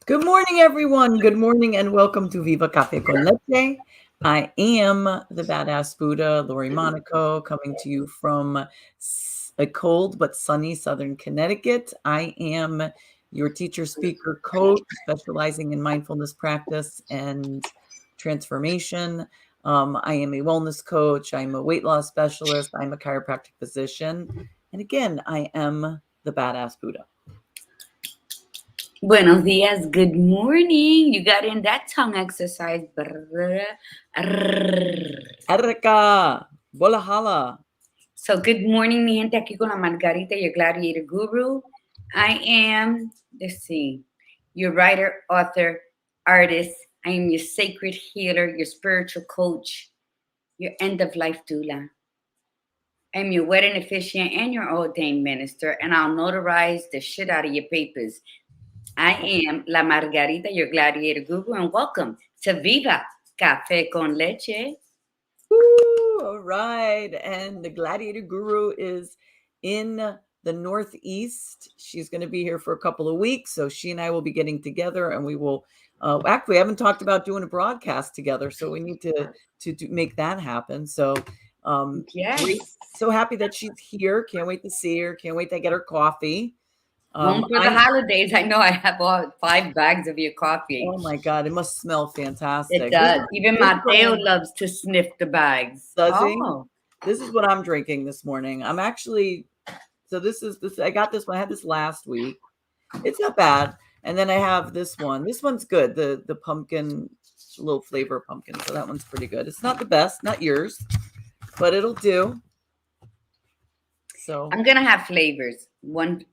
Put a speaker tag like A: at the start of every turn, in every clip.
A: Good morning, everyone. Good morning, and welcome to Viva Cafe con Leche. I am the badass Buddha, Lori Monaco, coming to you from a cold but sunny Southern Connecticut. I am your teacher, speaker, coach, specializing in mindfulness practice and transformation. I am a wellness coach. I'm a weight loss specialist. I'm a chiropractic physician. And again, I am the badass Buddha.
B: Buenos dias, good morning. You got in that tongue exercise.
A: Erika, bola hala.
B: So good morning, mi gente, aquí con la Margarita, your gladiator guru. I am, let's see, your writer, author, artist. I am your sacred healer, your spiritual coach, your end-of-life doula. I'm your wedding officiant and your ordained minister, and I'll notarize the shit out of your papers. I am La Margarita, your gladiator guru, and welcome to Viva Cafe con Leche.
A: Woo, all right. And the gladiator guru is in the Northeast. She's going to be here for a couple of weeks. So she and I will be getting together and we will actually, I haven't talked about doing a broadcast together. So we need to make that happen. So
B: Yes.
A: great. So happy that she's here. Can't wait to see her. Can't wait to get her coffee.
B: Home for the holidays. I know I have all 5 bags of your coffee.
A: Oh my God, it must smell fantastic.
B: It does. Even Mateo loves to sniff the bags.
A: Does he? This is what I'm drinking this morning. I'm actually, so this is this. I got this one. I had this last week. It's not bad. And then I have this one. This one's good. The pumpkin, little flavor of pumpkin. So that one's pretty good. It's not the best, not yours, but it'll do. So
B: I'm gonna have flavors.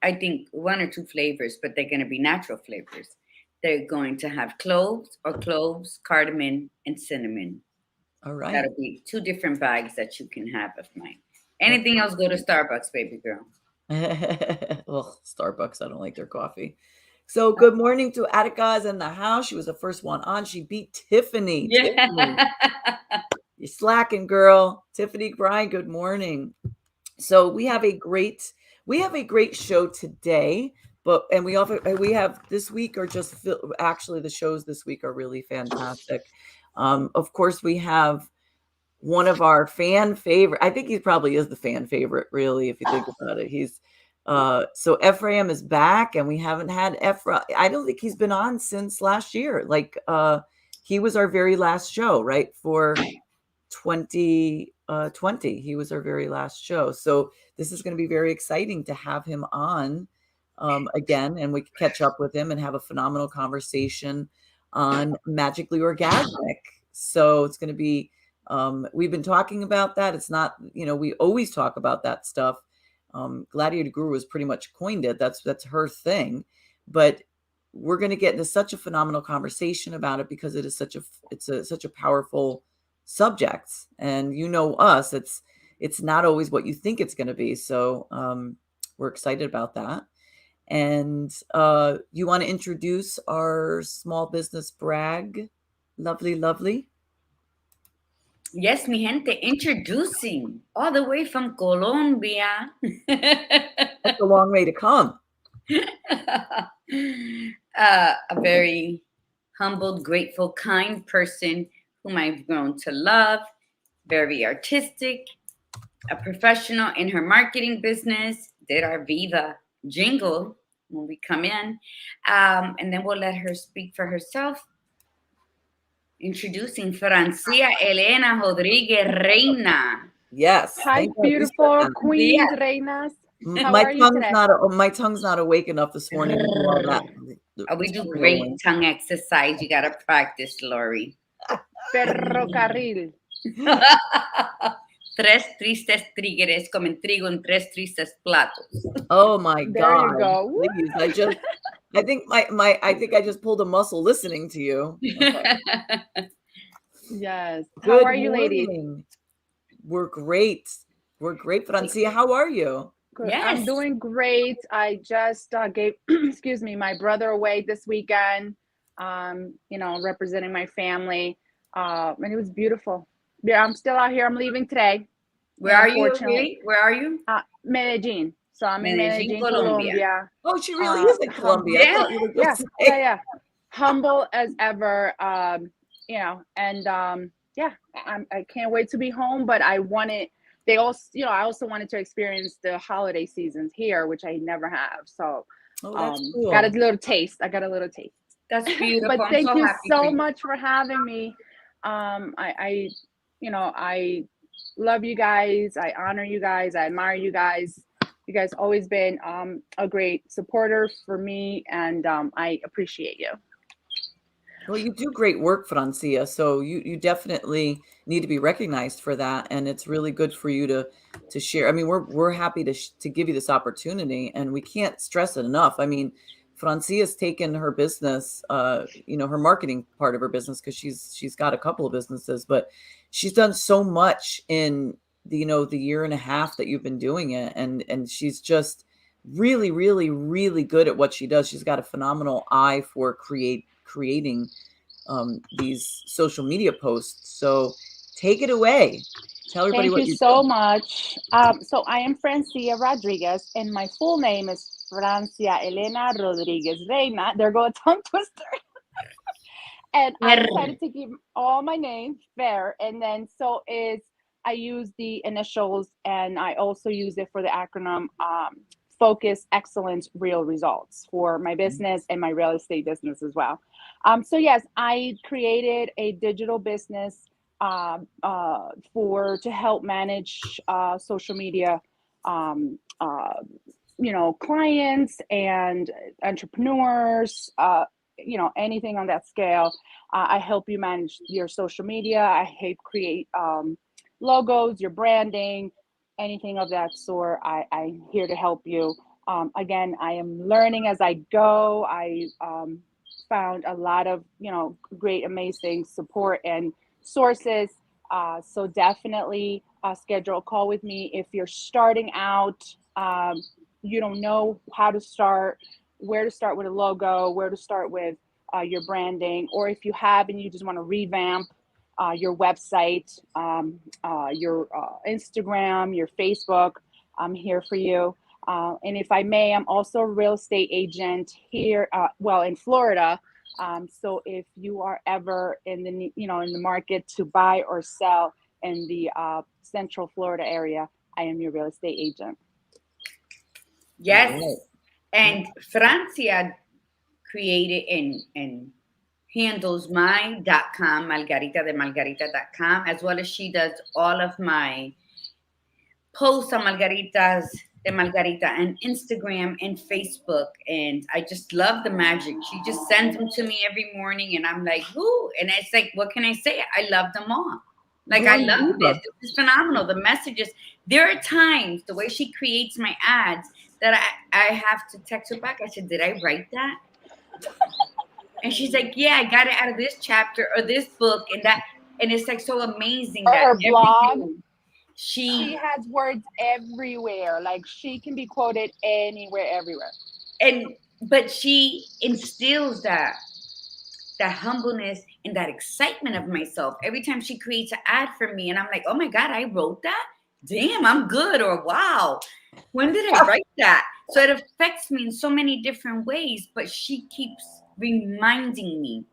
B: I think 1 or 2 flavors, but they're gonna be natural flavors. They're going to have cloves, cardamom, and cinnamon.
A: All right.
B: That'll be 2 different bags that you can have of mine. Anything else, go to Starbucks, baby girl.
A: Well, Starbucks, I don't like their coffee. So good morning to Attica's in the house. She was the first one on. She beat Tiffany.
B: Yeah.
A: Tiffany. You're slacking, girl. Tiffany Bryan, good morning. So we have a great show today, and we have this week are just actually the shows this week are really fantastic. Of course, we have one of our fan favorite. I think he probably is the fan favorite, really, if you think about it. He's so Efraim is back, and we haven't had Efraim. I don't think he's been on since last year. Like he was our very last show, right? For 2020. He was our very last show. So this is going to be very exciting to have him on again, and we can catch up with him and have a phenomenal conversation on Magically Orgasmic. So it's going to be, we've been talking about that. It's not, we always talk about that stuff. Gladiator Guru has pretty much coined it. That's her thing. But we're going to get into such a phenomenal conversation about it because it is such a powerful subject, and us, it's not always what you think it's going to be. So we're excited about that. And you want to introduce our small business brag, lovely?
B: Yes, mi gente, introducing all the way from Colombia.
A: That's a long way to come.
B: A very humbled, grateful, kind person whom I've grown to love, very artistic, a professional in her marketing business, did our Viva jingle when we come in, and then we'll let her speak for herself. Introducing Francia Elena Rodriguez Reina.
A: Yes.
C: Hi, beautiful queens, reinas.
A: My tongue's not awake enough this morning to do all that.
B: We do great tongue exercise. You gotta practice, Lori.
C: Ferrocarril.
B: Tres tristes tigres comen trigo en 3 tristes platos.
A: Oh my God!
C: There you go.
A: Please, I think I just pulled a muscle listening to you.
C: Yes.
A: Good
C: How are you, ladies?
A: We're great. Francia, how are you?
C: Good.
B: Yes.
C: I'm doing great. I just gave, excuse me, my brother away this weekend. Representing my family, and it was beautiful. Yeah, I'm still out here. I'm leaving today.
B: Where are you? Really? Where are you?
C: Medellin. So I'm in Medellin, Colombia.
A: Oh, she really is in Colombia.
C: Yeah. humble as ever. You know, and yeah, I can't wait to be home. But I wanted, they also, you know, I also wanted to experience the holiday seasons here, which I never have. So
A: Oh, that's
C: got a
A: cool.
C: little taste. I got a little taste.
B: That's beautiful.
C: But
B: I'm
C: thank
B: so
C: you
B: happy for
C: so
B: you.
C: much for having me. I, you know, I love you guys. I honor you guys. I admire you guys. You guys always been a great supporter for me, and I appreciate you.
A: Well, you do great work, Francia. So you definitely need to be recognized for that, and it's really good for you to share. I mean, we're happy to give you this opportunity, and we can't stress it enough. I mean, Francia's taken her business, you know, her marketing part of her business, because she's got a couple of businesses, but she's done so much in the, you know, the year and a half that you've been doing it, and she's just really, really, really good at what she does. She's got a phenomenal eye for creating these social media posts. So take it away. Tell everybody
C: Thank
A: what
C: you
A: you're
C: so
A: doing.
C: much. So I am Francia Rodriguez, and my full name is Francia Elena Rodriguez Reina. There go a tongue twister. And I decided to keep all my names fair. And then so is I use the initials, and I also use it for the acronym Focus, Excellence, Real Results for my business and my real estate business as well. So yes, I created a digital business for to help manage social media, um, uh, you know, clients and entrepreneurs, you know, anything on that scale. I help you manage your social media. I help create logos, your branding, anything of that sort. I'm here to help you. Again, I am learning as I go. I found a lot of, you know, great, amazing support and sources. So definitely schedule a call with me if you're starting out. You don't know how to start, where to start with a logo, where to start with your branding, or if you have and you just want to revamp your website, your Instagram, your Facebook, I'm here for you. And if I may, I'm also a real estate agent here, well, in Florida. So if you are ever in the, you know, in the market to buy or sell in the Central Florida area, I am your real estate agent.
B: Yes.
A: All right.
B: And Francia created and handles my.com, margarita.com, as well as she does all of my posts on Margarita and Instagram and Facebook. And I just love the magic. She just sends them to me every morning, and I'm like, whoo. And it's like, what can I say? I love them all. Like, I
A: Well,
B: love this.
A: Viva.
B: This is phenomenal. The messages. There are times the way she creates my ads that I have to text her back. I said, did I write that? And she's like, yeah, I got it out of this chapter or this book, and that, and it's like so amazing
C: Or
B: that
C: her blog.
B: everything
C: She
B: she
C: has words everywhere. Like she can be quoted anywhere, everywhere.
B: but she instills that humbleness and that excitement of myself every time she creates an ad for me, and I'm like, oh my god, I wrote that. Damn, I'm good. Or wow, when did I write that? So it affects me in so many different ways, but she keeps reminding me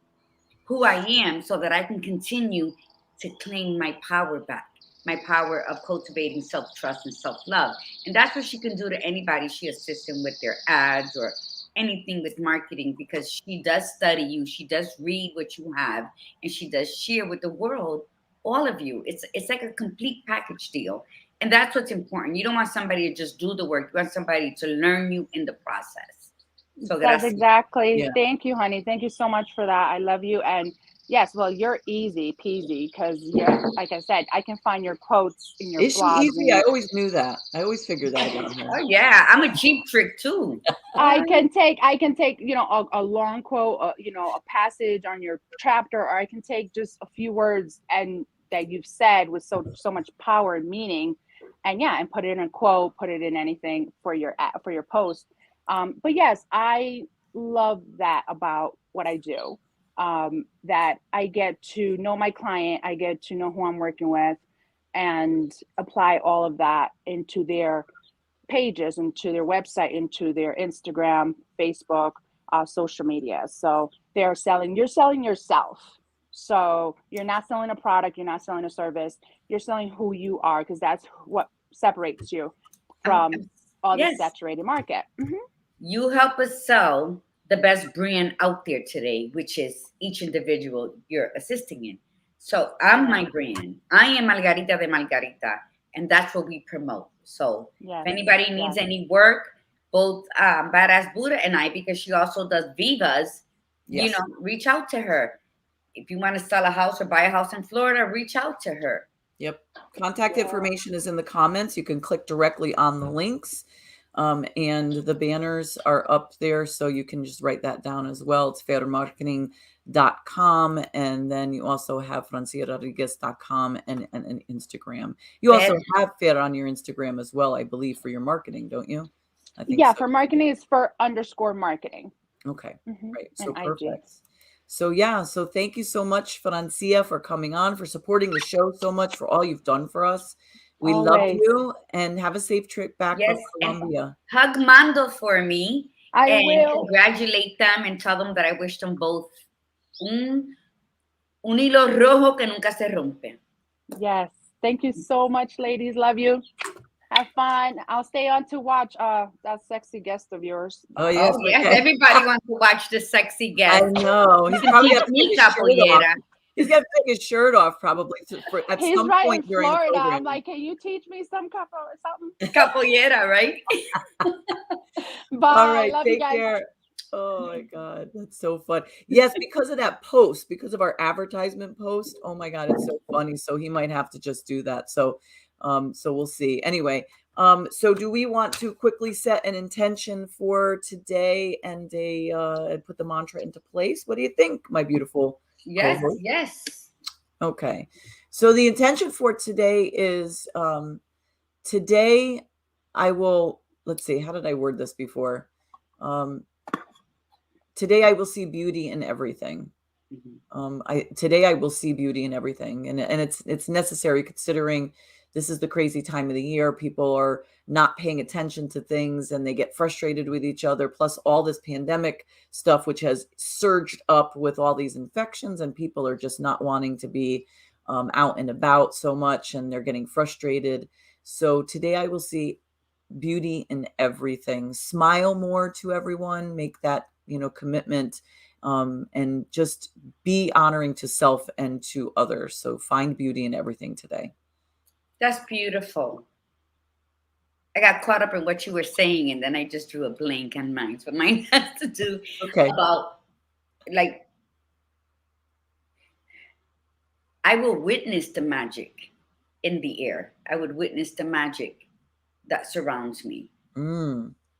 B: who I am so that I can continue to claim my power back, my power of cultivating self trust and self love. And that's what she can do to anybody she assists them with their ads or anything with marketing, because she does study you, she does read what you have, and she does share with the world all of you. It's like a complete package deal. And that's what's important. You don't want somebody to just do the work, you want somebody to learn you in the process. So
C: That's
B: gracias.
C: exactly.
A: Yeah.
C: Thank you, honey. Thank you so much for that. I love you. And yes, well, you're easy peasy because, yeah, like I said, I can find your quotes in your
A: Is she
C: blogs
A: easy? I
C: and
A: always knew that. I always figured that about her.
B: Oh yeah, I'm a cheap trick too.
C: I can take, you know, a long quote, you know, a passage on your chapter, or I can take just a few words and that you've said with so much power and meaning, and yeah, and put it in a quote, put it in anything for your post. But yes, I love that about what I do. That I get to know my client, I get to know who I'm working with, and apply all of that into their pages, into their website, into their Instagram, Facebook, social media. So you're selling yourself. So you're not selling a product, you're not selling a service, you're selling who you are, because that's what separates you from all the
B: Yes.
C: saturated market.
B: You help us sell the best brand out there today, which is each individual you're assisting in. So I'm my brand. I am Margarita de Margarita, and that's what we promote. So
C: Yes.
B: if anybody needs any work, both Badass Buddha and I, because she also does Vivas, you know, reach out to her. If you want to sell a house or buy a house in Florida, reach out to her.
A: Yep. Contact information is in the comments. You can click directly on the links. And the banners are up there, so you can just write that down as well. It's fairmarketing.com, and then you also have franciarodriguez.com and Instagram. You also have Fair on your Instagram as well, I believe, for your marketing, don't you?
C: I think so. For marketing, it's for _marketing.
A: Okay, right. So
C: and
A: perfect.
C: IG.
A: So yeah, so thank you so much, Francia, for coming on, for supporting the show so much, for all you've done for us. We love you, and have a safe trip back from Colombia.
B: Hug Mando for me.
C: I will.
B: Congratulate them and tell them that I wish them both un hilo rojo que nunca se rompe.
C: Yes. Thank you so much, ladies. Love you. Have fun. I'll stay on to watch that sexy guest of yours.
A: Oh, yes.
B: Oh, yes. Everybody wants to watch the sexy guest.
A: I know. He's probably got to take his shirt off. He's got to take his shirt off probably at
C: He's
A: some
C: right
A: point
C: in
A: during
C: Florida.
A: the program.
C: I'm like, can you teach me some couple or something?
B: Capoeira, right?
C: Bye.
A: All right.
C: Love
A: Take
C: you guys.
A: care. Oh my God, that's so fun. Yes, because of that post, because of our advertisement post. Oh my God, it's so funny. So he might have to just do that. So, so we'll see. Anyway, so do we want to quickly set an intention for today and put the mantra into place? What do you think, my beautiful?
B: Yes,
A: co-host?
B: yes.
A: Okay. So the intention for today is today I will, let's see, how did I word this before? Today I will see beauty in everything. Today I will see beauty in everything. And it's necessary, considering this is the crazy time of the year. People are not paying attention to things and they get frustrated with each other. Plus all this pandemic stuff, which has surged up with all these infections, and people are just not wanting to be out and about so much, and they're getting frustrated. So today I will see beauty in everything. Smile more to everyone, make that, commitment, and just be honoring to self and to others. So find beauty in everything today.
B: That's beautiful. I got caught up in what you were saying, and then I just drew a blank on mine. So mine has to do about, like, I will witness the magic in the air. I would witness the magic that surrounds me.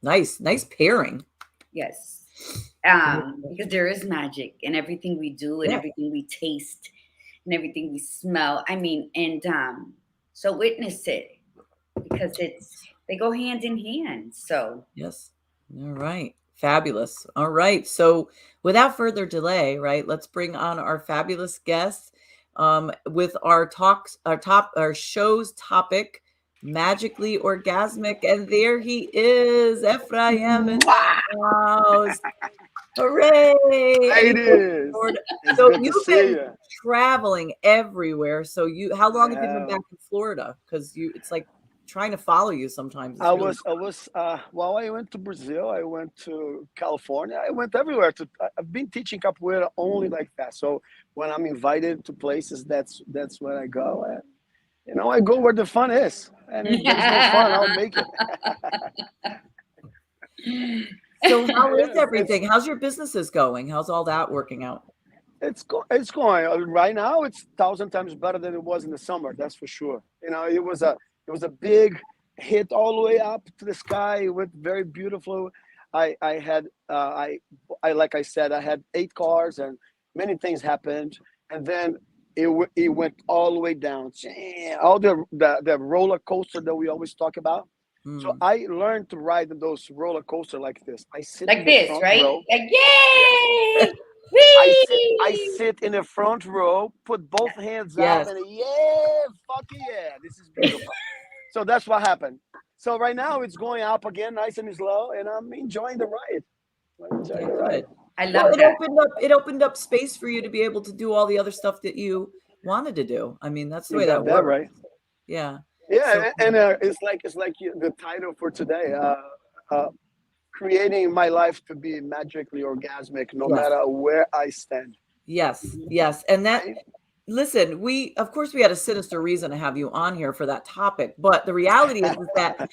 A: Nice pairing.
B: Yes. Because there is magic in everything we do, and everything we taste, and everything we smell. I mean, and so witness it, because they go hand in hand. So
A: yes. All right. Fabulous. All right. So without further delay, right, let's bring on our fabulous guests with our show's topic, magically orgasmic. And there he is, Efraim in the house. Hooray!
D: Ladies,
A: so you've been traveling everywhere. So how long have you been back in Florida? Because it's like trying to follow you sometimes.
D: I went to Brazil, I went to California, I went everywhere. I've been teaching capoeira only like that. So when I'm invited to places, that's where I go. And, I go where the fun is. And if there's no fun, I'll make it.
A: So how is everything? How's your businesses going? How's all that working out?
D: It's going right now. It's 1,000 times better than it was in the summer. That's for sure. It was a big hit all the way up to the sky. It went very beautiful. I like I said, I had 8 cars and many things happened, and then it went all the way down. All the roller coaster that we always talk about. So I learned to ride those roller coasters like this. I sit
B: like this, right?
D: Row.
B: Like, yay!
D: I sit in the front row, put both hands up, and fuck yeah, this is beautiful. So that's what happened. So right now it's going up again, nice and slow, and I'm enjoying the ride.
B: I love that.
A: It opened up space for you to be able to do all the other stuff that you wanted to do. I mean, that's the way that
D: got that
A: works.
D: right.
A: Yeah.
D: Yeah,
A: So
D: and it's like the title for today. Creating my life to be magically orgasmic, no
A: yes,
D: matter where I stand.
A: yes. And that,
D: Right?
A: listen, of course we had a sinister reason to have you on here for that topic, but the reality is that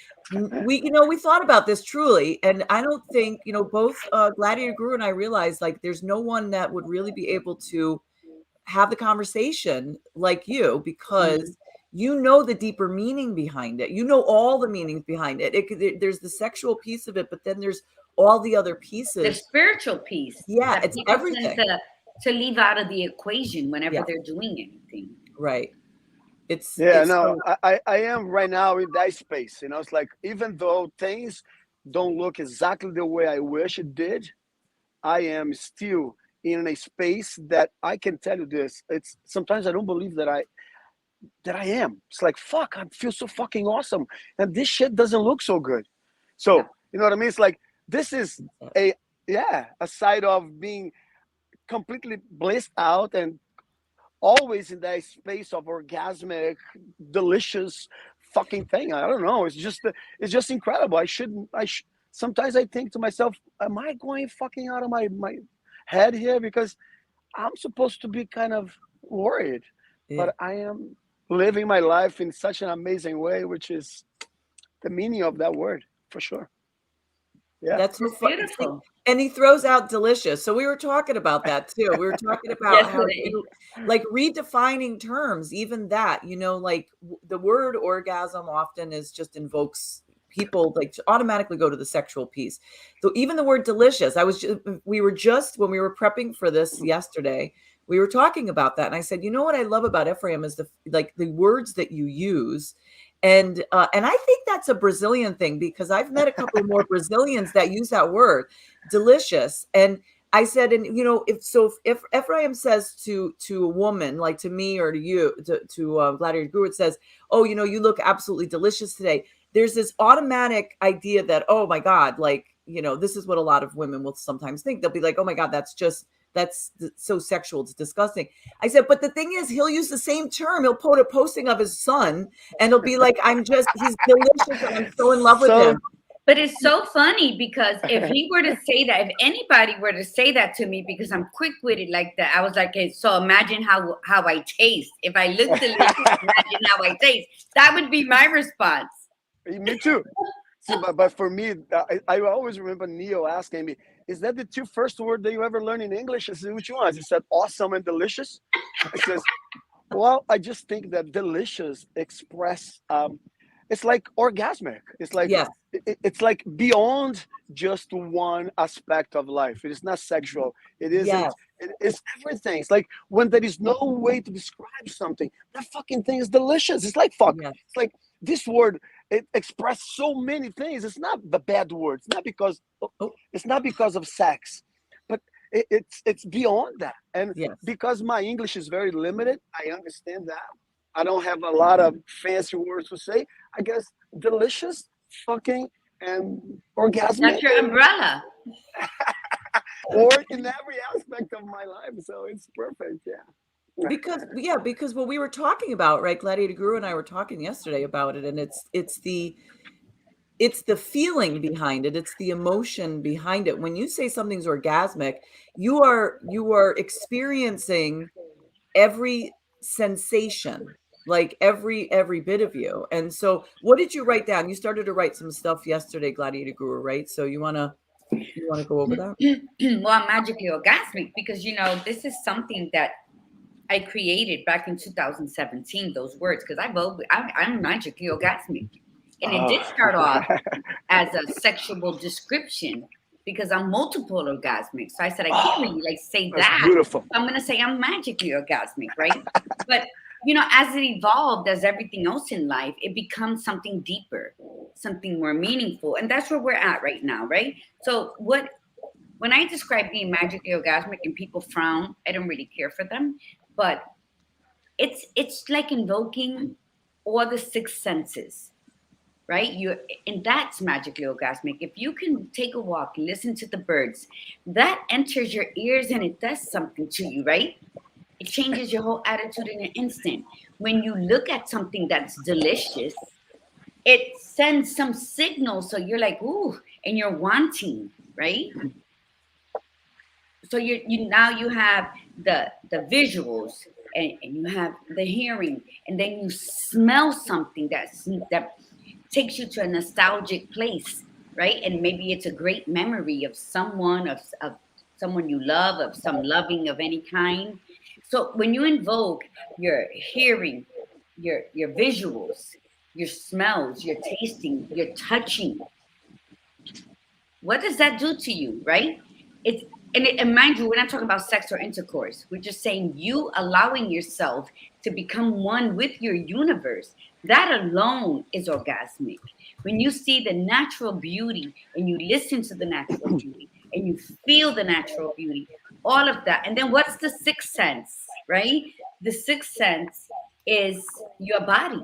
A: we thought about this truly, and I don't think, both Gladiator Guru and I realized, like, there's no one that would really be able to have the conversation like you, because you know the deeper meaning behind it. You know all the meanings behind it. There's the sexual piece of it, but then there's all the other
B: The
A: pieces.
B: spiritual piece
A: Yeah,
B: that
A: it's
B: people tend
A: everything.
B: to leave out of the equation whenever
A: Yeah,
B: they're doing anything.
A: right. It's
D: No,
A: so,
D: I am right now in that space. It's like, even though things don't look exactly the way I wish it did, I am still in a space that I can tell you this. It's sometimes I don't believe that I am. It's like, fuck, I feel so fucking awesome, and this shit doesn't look so good. So
B: Yeah.
D: you know what I mean? It's like, this is a a side of being completely blissed out and always in that space of orgasmic, delicious fucking thing. I don't know. It's just incredible. Sometimes I think to myself, am I going fucking out of my head here? Because I'm supposed to be kind of worried,
A: yeah.
D: but I am living my life in such an amazing way, which is the meaning of that word for sure. Yeah.
A: That's so
B: It's
A: fun.
B: beautiful.
A: And he throws out delicious. So we were talking about that too. We were talking about how
B: Yesterday.
A: you, like, redefining terms, even that, like the word orgasm often is just invokes people, like, to automatically go to the sexual piece. So even the word delicious, we were just, when we were prepping for this yesterday, we were talking about that. And I said, what I love about Ephraim is the words that you use. And I think that's a Brazilian thing, because I've met a couple of more Brazilians that use that word, delicious. And I said, and if Ephraim says to a woman, like to me or to you, to Gladiator Guru, it says, oh, you look absolutely delicious today. There's this automatic idea that, oh my God, like, this is what a lot of women will sometimes think. They'll be like, oh my God, that's so sexual. It's disgusting. I said, but the thing is, he'll use the same term. He'll put a posting of his son and he'll be like, he's delicious and I'm so in love with
D: So
A: him.
B: But it's so funny, because if he were to say that, if anybody were to say that to me, because I'm quick-witted like that, I was like, hey, so imagine how I taste. If I look delicious, imagine how I taste. That would be my response.
D: me too. See, but for me, I always remember Neil asking me, "Is that the two first word that you ever learned in English?" I said, "Which ones?" He said, "Awesome and delicious." I says, "Well, I just think that delicious express. It's like orgasmic. It's like
A: Yes.
D: it's like beyond just one aspect of life. It is not sexual. It isn't.
A: Yes.
D: It's everything. It's like when there is no way to describe something, that fucking thing is delicious. It's like fuck.
A: Yes.
D: It's like this word. It expresses so many things. It's not the bad word. It's not because of sex, but it's beyond that. And
A: Yes.
D: because my English is very limited, I understand that. I don't have a lot of fancy words to say. I guess delicious, fucking, and orgasmic.
B: That's your umbrella.
D: Or in every aspect of my life. So it's perfect. Yeah.
A: Because what we were talking about, right? Gladiator Guru and I were talking yesterday about it, and it's the feeling behind it. It's the emotion behind it. When you say something's orgasmic, you are experiencing every sensation, like every bit of you. And so what did you write down? You started to write some stuff yesterday, Gladiator Guru, right? So you want to go over that?
B: Well, I'm magically orgasmic because, this is something that I created back in 2017, those words, because I'm magically orgasmic. And it did start off as a sexual description because I'm multiple orgasmic. So I said, I can't really say that.
D: Beautiful.
B: So I'm going to say I'm magically orgasmic, right? But, as it evolved, as everything else in life, it becomes something deeper, something more meaningful. And that's where we're at right now, right? So when I describe being magically orgasmic and people frown, I don't really care for them. But it's like invoking all the six senses. right? And that's magically orgasmic. If you can take a walk, listen to the birds, that enters your ears and it does something to you, right? It changes your whole attitude in an instant. When you look at something that's delicious, it sends some signal, so you're like, ooh, and you're wanting, right? So you now you have the visuals, and you have the hearing, and then you smell something that takes you to a nostalgic place, right? And maybe it's a great memory of someone, of someone you love, of some loving of any kind. So when you invoke your hearing, your visuals, your smells, your tasting, your touching, what does that do to you, right? It's and mind you, we're not talking about sex or intercourse. We're just saying you allowing yourself to become one with your universe. That alone is orgasmic. When you see the natural beauty and you listen to the natural beauty and you feel the natural beauty, all of that. And then what's the sixth sense, right? The sixth sense is your body,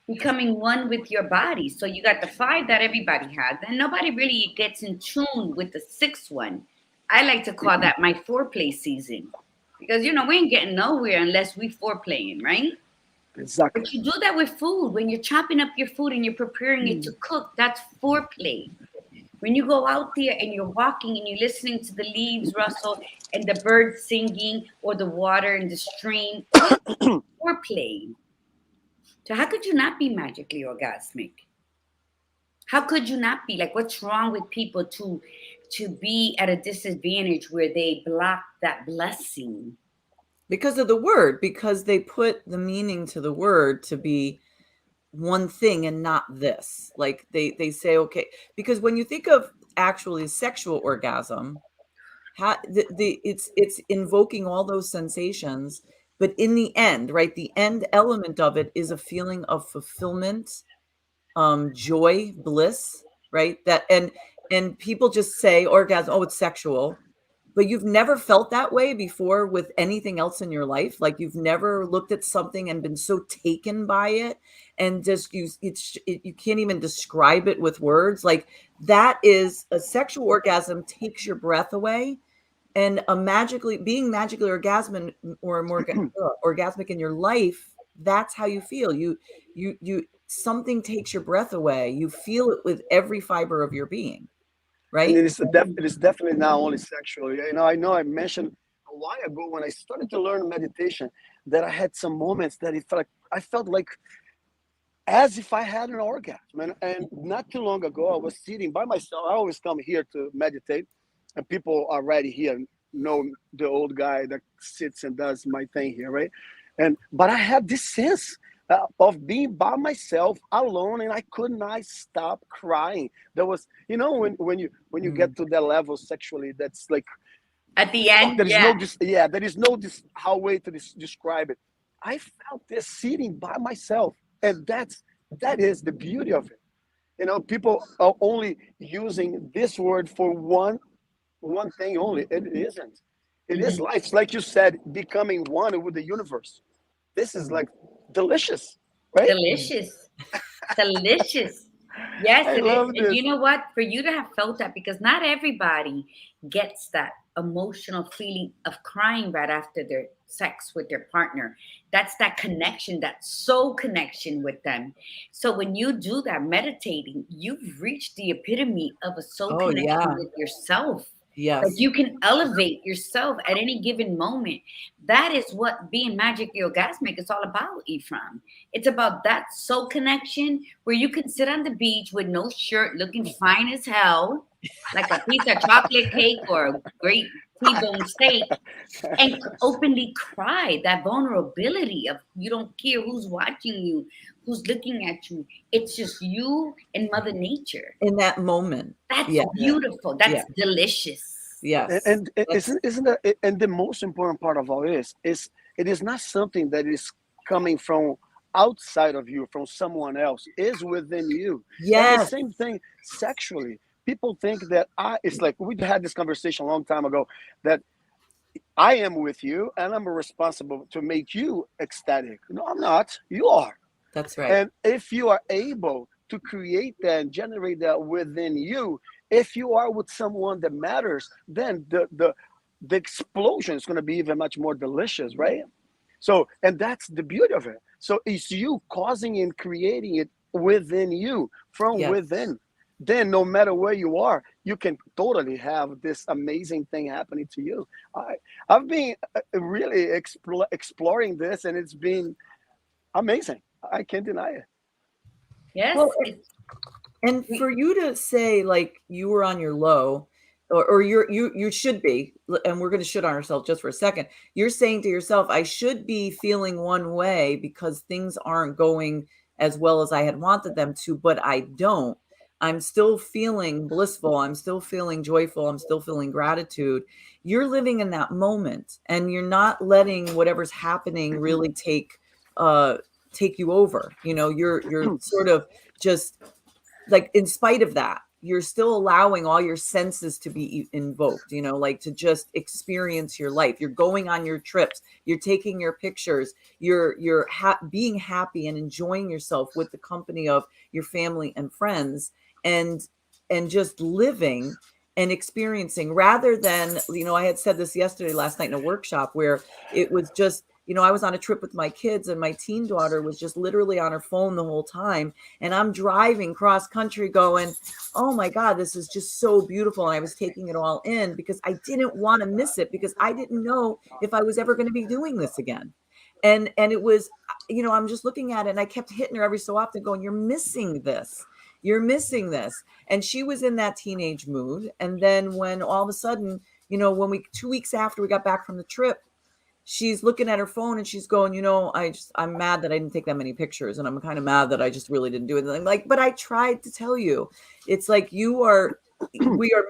B: becoming one with your body. So you got the five that everybody has, and nobody really gets in tune with the sixth one. I like to call that my foreplay season, because we ain't getting nowhere unless we foreplaying, right?
D: Exactly.
B: But you do that with food. When you're chopping up your food and you're preparing it to cook, that's foreplay. When you go out there and you're walking and you're listening to the leaves rustle and the birds singing or the water in the stream, foreplay. So how could you not be magically orgasmic? How could you not be? Like, what's wrong with people to be at a disadvantage where they block that blessing?
A: Because of the word, because they put the meaning to the word to be one thing and not this. Like they say, okay, because when you think of actually sexual orgasm, it's invoking all those sensations, but in the end, right, the end element of it is a feeling of fulfillment, joy, bliss, right? That and people just say orgasm, oh, it's sexual, but you've never felt that way before with anything else in your life. Like you've never looked at something and been so taken by it, and just you can't even describe it with words. Like that is a sexual orgasm takes your breath away, and being magically orgasmic or more orgasmic in your life. That's how you feel. You something takes your breath away. You feel it with every fiber of your being,
D: And
A: right?
D: it is definitely not only sexual. I know I mentioned a while ago when I started to learn meditation that I had some moments that I felt like as if I had an orgasm. And not too long ago, I was sitting by myself. I always come here to meditate, and people already here know the old guy that sits and does my thing here, right? But I had this sense of being by myself alone, and I could not stop crying. There was, when you get to that level sexually, that's like
B: At the end,
D: there is
B: yeah.
D: no there is no how way to describe it. I felt this sitting by myself, and that is the beauty of it. People are only using this word for one thing only. It isn't. It is life. It's like you said, becoming one with the universe. This is like delicious, right?
B: Delicious. Delicious. Yes,
D: I
B: it is.
D: love
B: And
D: this.
B: you know what? For you to have felt that, because not everybody gets that emotional feeling of crying right after their sex with their partner. That's that connection, that soul connection with them. So when you do that meditating, you've reached the epitome of a soul
A: Oh
B: connection
A: yeah.
B: with yourself. Like
A: Yes.
B: you can elevate yourself at any given moment. That is what being magically orgasmic is all about, Ephraim. It's about that soul connection where you can sit on the beach with no shirt, looking fine as hell, like a piece of chocolate cake or a great T-bone steak, and openly cry. That vulnerability of you don't care who's watching you, who's looking at you. It's just you and Mother Nature.
A: In that moment.
B: That's
A: Yeah.
D: Yeah.
B: beautiful. That's
A: Yeah.
B: delicious.
A: Yes.
D: And
A: That's
D: isn't that, and the most important part of all is it is not something that is coming from outside of you, from someone else, is within you. And the
A: yes.
D: same thing sexually. People think that it's like we had this conversation a long time ago, that I am with you and I'm responsible to make you ecstatic. No, I'm not. You are.
A: That's right.
D: And if you are able to create that and generate that within you, if you are with someone that matters, then the explosion is going to be even much more delicious, right? So, and that's the beauty of it. So it's you causing and creating it within you, from
A: Yes.
D: within. Then no matter where you are, you can totally have this amazing thing happening to you. I've been really exploring this, and it's been amazing. I can't deny it.
B: Yes.
A: Well, and for you to say like you were on your low, or you should be, and we're going to shit on ourselves just for a second. You're saying to yourself, I should be feeling one way because things aren't going as well as I had wanted them to, but I don't. I'm still feeling blissful. I'm still feeling joyful. I'm still feeling gratitude. You're living in that moment, and you're not letting whatever's happening really take you over. You know, you're sort of just like, in spite of that, you're still allowing all your senses to be invoked, you know, like to just experience your life. You're going on your trips, you're taking your pictures, you're being happy and enjoying yourself with the company of your family and friends, and just living and experiencing, rather than, you know, I had said this last night in a workshop where it was just, you know, I was on a trip with my kids, and my teen daughter was just literally on her phone the whole time. And I'm driving cross country going, oh my God, this is just so beautiful. And I was taking it all in because I didn't want to miss it, because I didn't know if I was ever going to be doing this again. And it was, you know, I'm just looking at it, and I kept hitting her every so often going, you're missing this. You're missing this. And she was in that teenage mood. And then when all of a sudden, you know, when 2 weeks after we got back from the trip, she's looking at her phone and she's going, you know, I'm mad that I didn't take that many pictures. And I'm kind of mad that I just really didn't do it. And I'm like, but I tried to tell you. It's like we are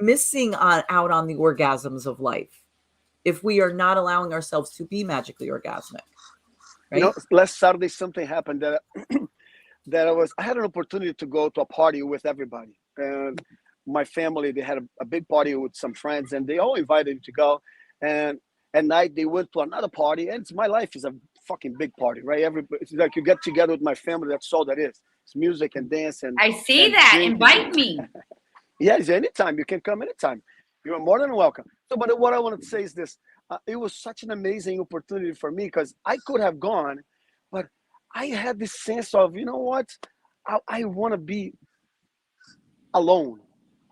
A: missing out on the orgasms of life if we are not allowing ourselves to be magically orgasmic. Right?
D: You know, last Saturday something happened that I had an opportunity to go to a party with everybody, and my family, they had a big party with some friends, and they all invited me to go. And at night they went to another party, and my life is a fucking big party, right? It's like you get together with my family. That's all that is. It's music and dance and
B: I see
D: and
B: that.
D: drinking.
B: Invite me.
D: Yes, anytime. You can come anytime. You're more than welcome. So, but what I wanted to say is this. It was such an amazing opportunity for me, because I could have gone, but I had this sense of, you know what? I want to be alone.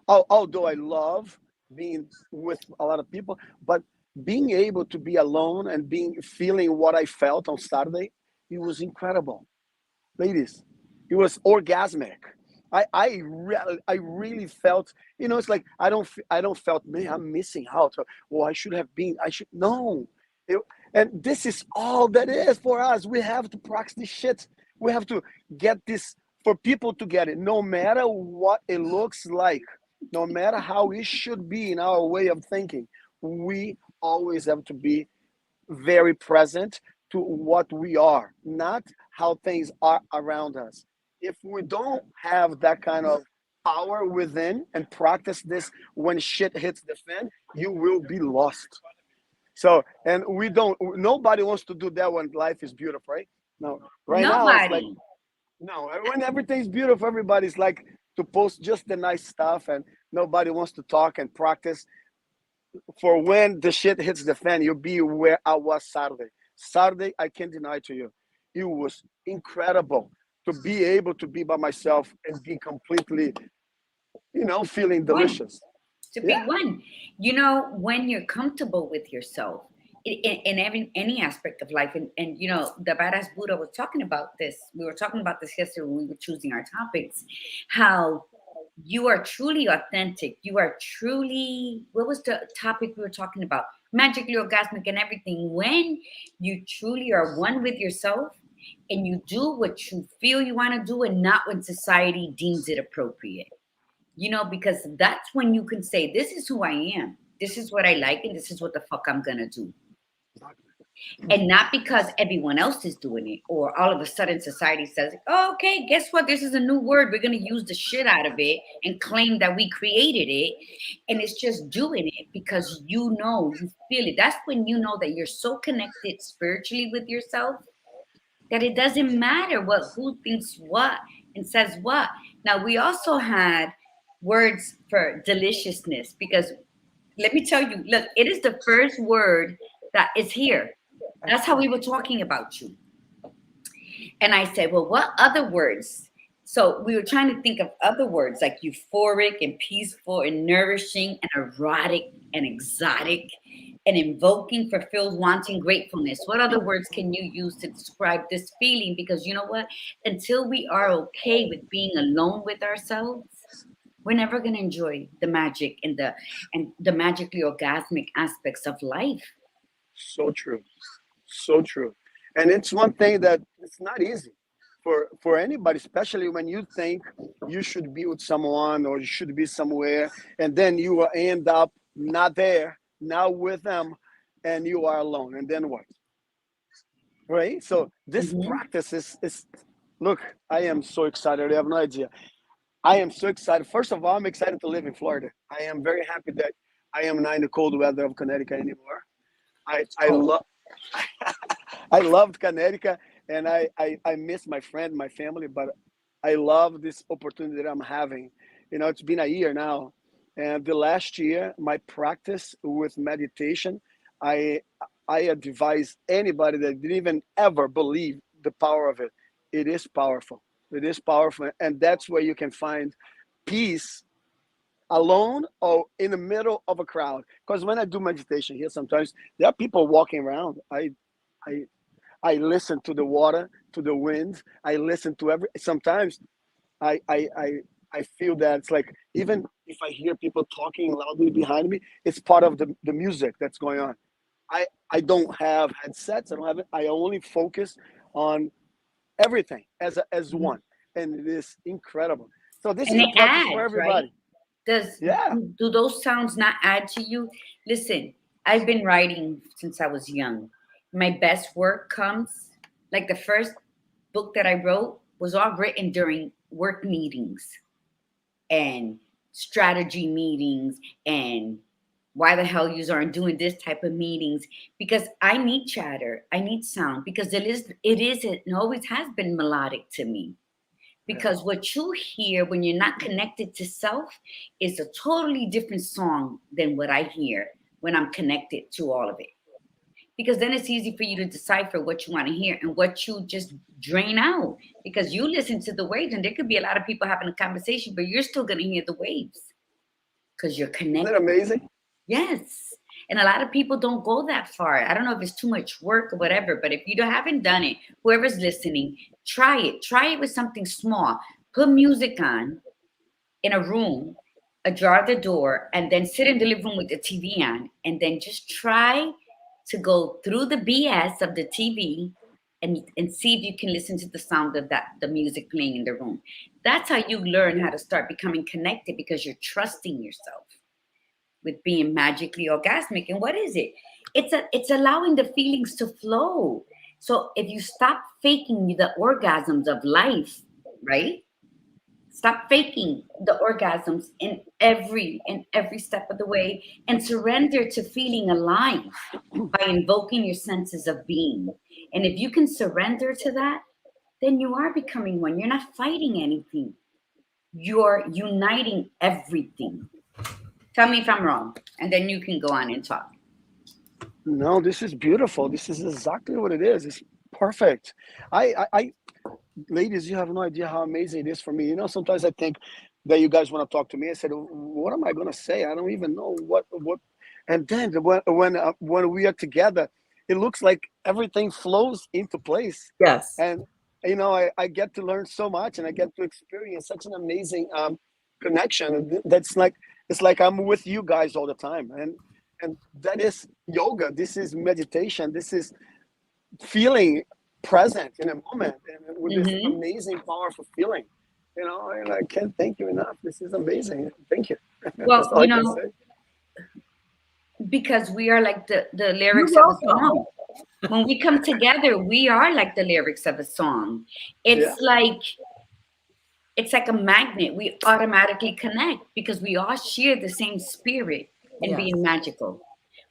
D: Although I love being with a lot of people, but being able to be alone and feeling what I felt on Saturday, it was incredible. Ladies, it was orgasmic. I really felt, you know, it's like I don't felt, man, I'm missing out, or I should have been, I should no. It- and this is all that is for us. We have to practice this shit. We have to get this, for people to get it, no matter what it looks like, no matter how it should be in our way of thinking. We always have to be very present to what we are, not how things are around us. If we don't have that kind of power within and practice this when shit hits the fan, you will be lost. So, and nobody wants to do that when life is beautiful, right? No, right now it's like,
B: Nobody.
D: no, when everything's beautiful, everybody's like to post just the nice stuff, and nobody wants to talk and practice for when the shit hits the fan. You'll be where I was Saturday. Saturday, I can't deny to you, it was incredible to be able to be by myself and be completely, you know, feeling
B: One.
D: delicious.
B: To be
D: Yeah.
B: one. You know, when you're comfortable with yourself in any aspect of life, and you know, the badass Buddha was talking about this. We were talking about this yesterday when we were choosing our topics. How you are truly authentic. You are truly, what was the topic we were talking about? Magically orgasmic and everything. When you truly are one with yourself and you do what you feel you want to do and not when society deems it appropriate. You know, because that's when you can say, this is who I am. This is what I like, and this is what the fuck I'm going to do. And not because everyone else is doing it, or all of a sudden society says, oh, okay, guess what? This is a new word. We're going to use the shit out of it and claim that we created it. And it's just doing it because you know, you feel it. That's when you know that you're so connected spiritually with yourself that it doesn't matter who thinks what and says what. Now we also had words for deliciousness, because let me tell you, look, it is the first word that is here. That's how we were talking about you. And I said, well, what other words? So we were trying to think of other words like euphoric and peaceful and nourishing and erotic and exotic and invoking, fulfilled, wanting, gratefulness. What other words can you use to describe this feeling? Because you know what? Until we are okay with being alone with ourselves, we're never going to enjoy the magic and the magically orgasmic aspects of life.
D: So true. So true. And it's one thing that it's not easy for anybody, especially when you think you should be with someone or you should be somewhere, and then you will end up not there, not with them, and you are alone. And then what? Right? So this
B: Mhm.
D: practice is look, I am so excited. I have no idea. I am so excited. First of all, I'm excited to live in Florida. I am very happy that I am not in the cold weather of Connecticut anymore. I
B: Oh,
D: love I loved Connecticut, and I miss my friend, my family, but I love this opportunity that I'm having. You know, it's been a year now, and the last year, my practice with meditation, I I advise anybody that didn't even ever believe the power of it. It is powerful. It is powerful, and that's where you can find peace alone or in the middle of a crowd. Because when I do meditation here, sometimes there are people walking around. I I listen to the water, to the wind. I listen to every. Sometimes I I I I feel that it's like even if I hear people talking loudly behind me, it's part of the music that's going on. I don't have headsets. I don't have it. I only focus on everything as
B: mhm.
D: one, and it is incredible. So this
B: And
D: is a
B: it
D: practice for
B: adds, right?
D: everybody.
B: Does
D: Yeah.
B: do those sounds not add to you? Listen, I've been writing since I was young. My best work comes, like the first book that I wrote was all written during work meetings and strategy meetings and why the hell you aren't doing this type of meetings, because I need chatter, I need sound, because it is and always has been melodic to me.
D: Yeah.
B: Because what you hear when you're not connected to self is a totally different song than what I hear when I'm connected to all of it. Because then it's easy for you to decipher what you want to hear and what you just drain out. Because you listen to the waves, and there could be a lot of people having a conversation, but you're still going to hear the waves because you're
D: Isn't it
B: connected.
D: amazing?
B: Yes. And a lot of people don't go that far. I don't know if it's too much work or whatever, but if you haven't done it, whoever's listening, try it. Try it with something small. Put music on in a room, ajar the door, and then sit in the living room with the TV on, and then just try to go through the BS of the TV and see if you can listen to the sound of the music playing in the room. That's how you learn how to start becoming connected, because you're trusting yourself with being magically orgasmic. And what is it? It's allowing the feelings to flow. So if you stop faking the orgasms of life, right? Stop faking the orgasms in every step of the way, and surrender to feeling alive by invoking your senses of being. And if you can surrender to that, then you are becoming one. You're not fighting anything. You're uniting everything. Tell me if I'm wrong, and then you can go on and talk.
D: No, this is beautiful. This is exactly what it is. It's perfect. I ladies, you have no idea how amazing it is for me. You know, sometimes I think that you guys want to talk to me. I said, what am I going to say? I don't even know what. And then when we are together, it looks like everything flows into place.
A: Yes.
D: And you know, I get to learn so much, and I get to experience such an amazing connection. That's like it's like I'm with you guys all the time, and that is yoga. This is meditation. This is feeling present in a moment and with this
B: Hmm.
D: amazing, powerful feeling. You know, and I can't thank you enough. This is amazing. Thank you. That's
B: Well,
D: all I can say.
B: because we are like the
A: You're
B: lyrics of a
A: welcome.
B: song. When we come together, we are like the lyrics of a song.
D: Yeah.
B: It's like a magnet. We automatically connect because we all share the same spirit in
A: Yes.
B: being magical.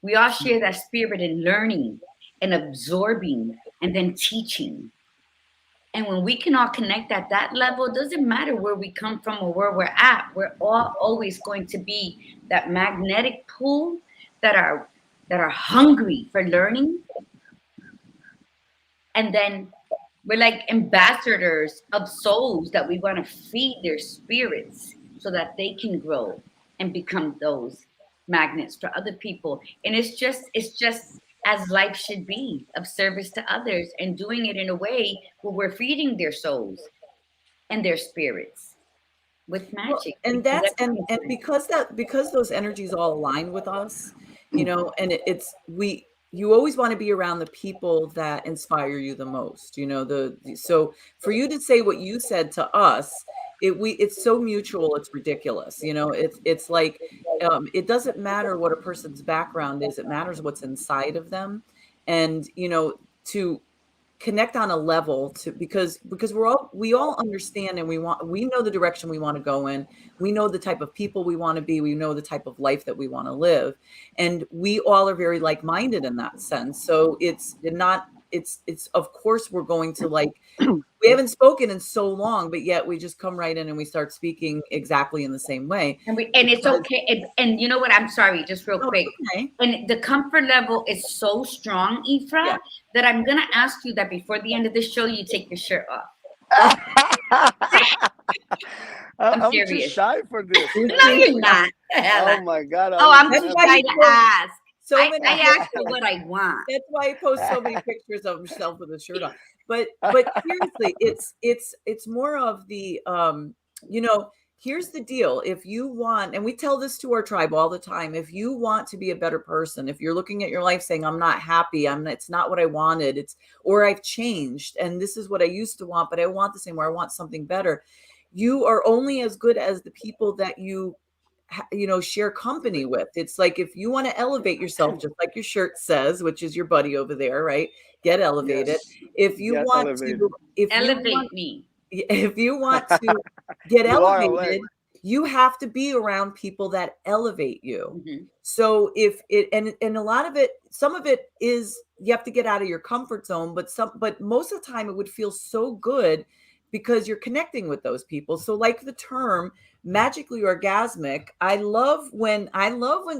B: We all share that spirit in learning and absorbing and then teaching. And when we can all connect at that level, it doesn't matter where we come from or where we're at. We're all always going to be that magnetic pull that are hungry for learning. And then we're like ambassadors of souls that we want to feed their spirits so that they can grow and become those magnets for other people. And it's just as life should be, of service to others, and doing it in a way where we're feeding their souls and their spirits with
A: Well,
B: magic.
A: and
B: Because
A: that's and
B: everything's
A: because those energies all align with us, and it's you always want to be around the people that inspire you the most. So for you to say what you said to us, it's so mutual, it's ridiculous. It's like it doesn't matter what a person's background is, it matters what's inside of them. And to connect on a level because we all understand, and we know the direction we want to go in. We know the type of people we want to be. We know the type of life that we want to live, and we all are very like-minded in that sense. So it's of course we're going to, like, we haven't spoken in so long, but yet we just come right in and we start speaking exactly in the same way.
B: and it's okay. And you know what? I'm sorry, just real quick.
A: Okay.
B: And the comfort level is so strong, Ifra,
A: Yeah.
B: that I'm gonna ask you that before the end of the show, you take your shirt off.
D: I'm too
B: serious.
D: shy for this.
B: No, you're not.
D: Oh my God.
B: Oh, I'm
A: That's
B: too
A: why
B: shy
A: he
B: to
A: told-
B: ask.
A: So
B: I
A: many
B: ask for what I want.
A: That's why he posts so many pictures of himself with his shirt on. But seriously, it's more of the here's the deal. If you want, and we tell this to our tribe all the time, if you want to be a better person, if you're looking at your life saying, I'm not happy, it's not what I wanted, or I've changed and this is what I used to want, but I want the same, or I want something better. You are only as good as the people that you share company with. It's like, if you want to elevate yourself, just like your shirt says, which is your buddy over there, right? Get elevated.
D: Yes.
A: If you
D: Get
A: want
D: elevated.
A: to,
B: Elevate me.
A: if you want to get
D: You are
A: elevated, you have to be around people that elevate you.
B: Mhm.
A: So if it, and a lot of it, some of it is you have to get out of your comfort zone, but most of the time it would feel so good because you're connecting with those people. So like the term magically orgasmic, I love when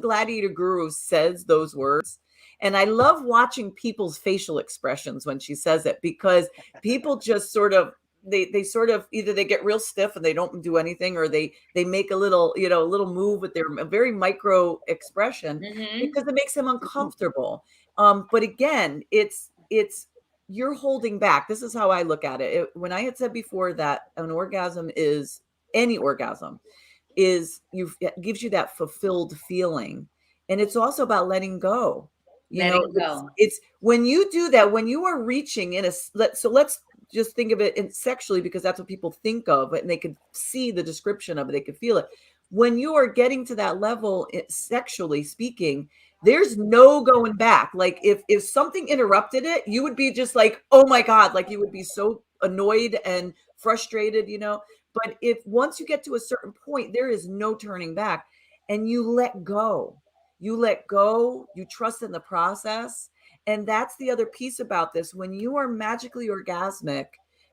A: Gladiator Guru says those words. And I love watching people's facial expressions when she says it, because people just sort of, they sort of, either they get real stiff and they don't do anything, or they make a little move with their very micro expression,
B: Mhm.
A: because it makes them uncomfortable. But again, it's you're holding back. This is how I look at it. When I had said before that an orgasm is, any orgasm is, it gives you that fulfilled feeling, and it's also about letting go.
B: Letting go.
A: It's when you do that, when you are reaching in let's just think of it in sexually, because that's what people think of, and they could see the description of it, they could feel it. When you are getting to that level, sexually speaking, there's no going back. Like if something interrupted it, you would be just like, oh my God, like you would be so annoyed and frustrated, But if once you get to a certain point, there is no turning back, and you let go. You let go, you trust in the process. And that's the other piece about this. When you are magically orgasmic,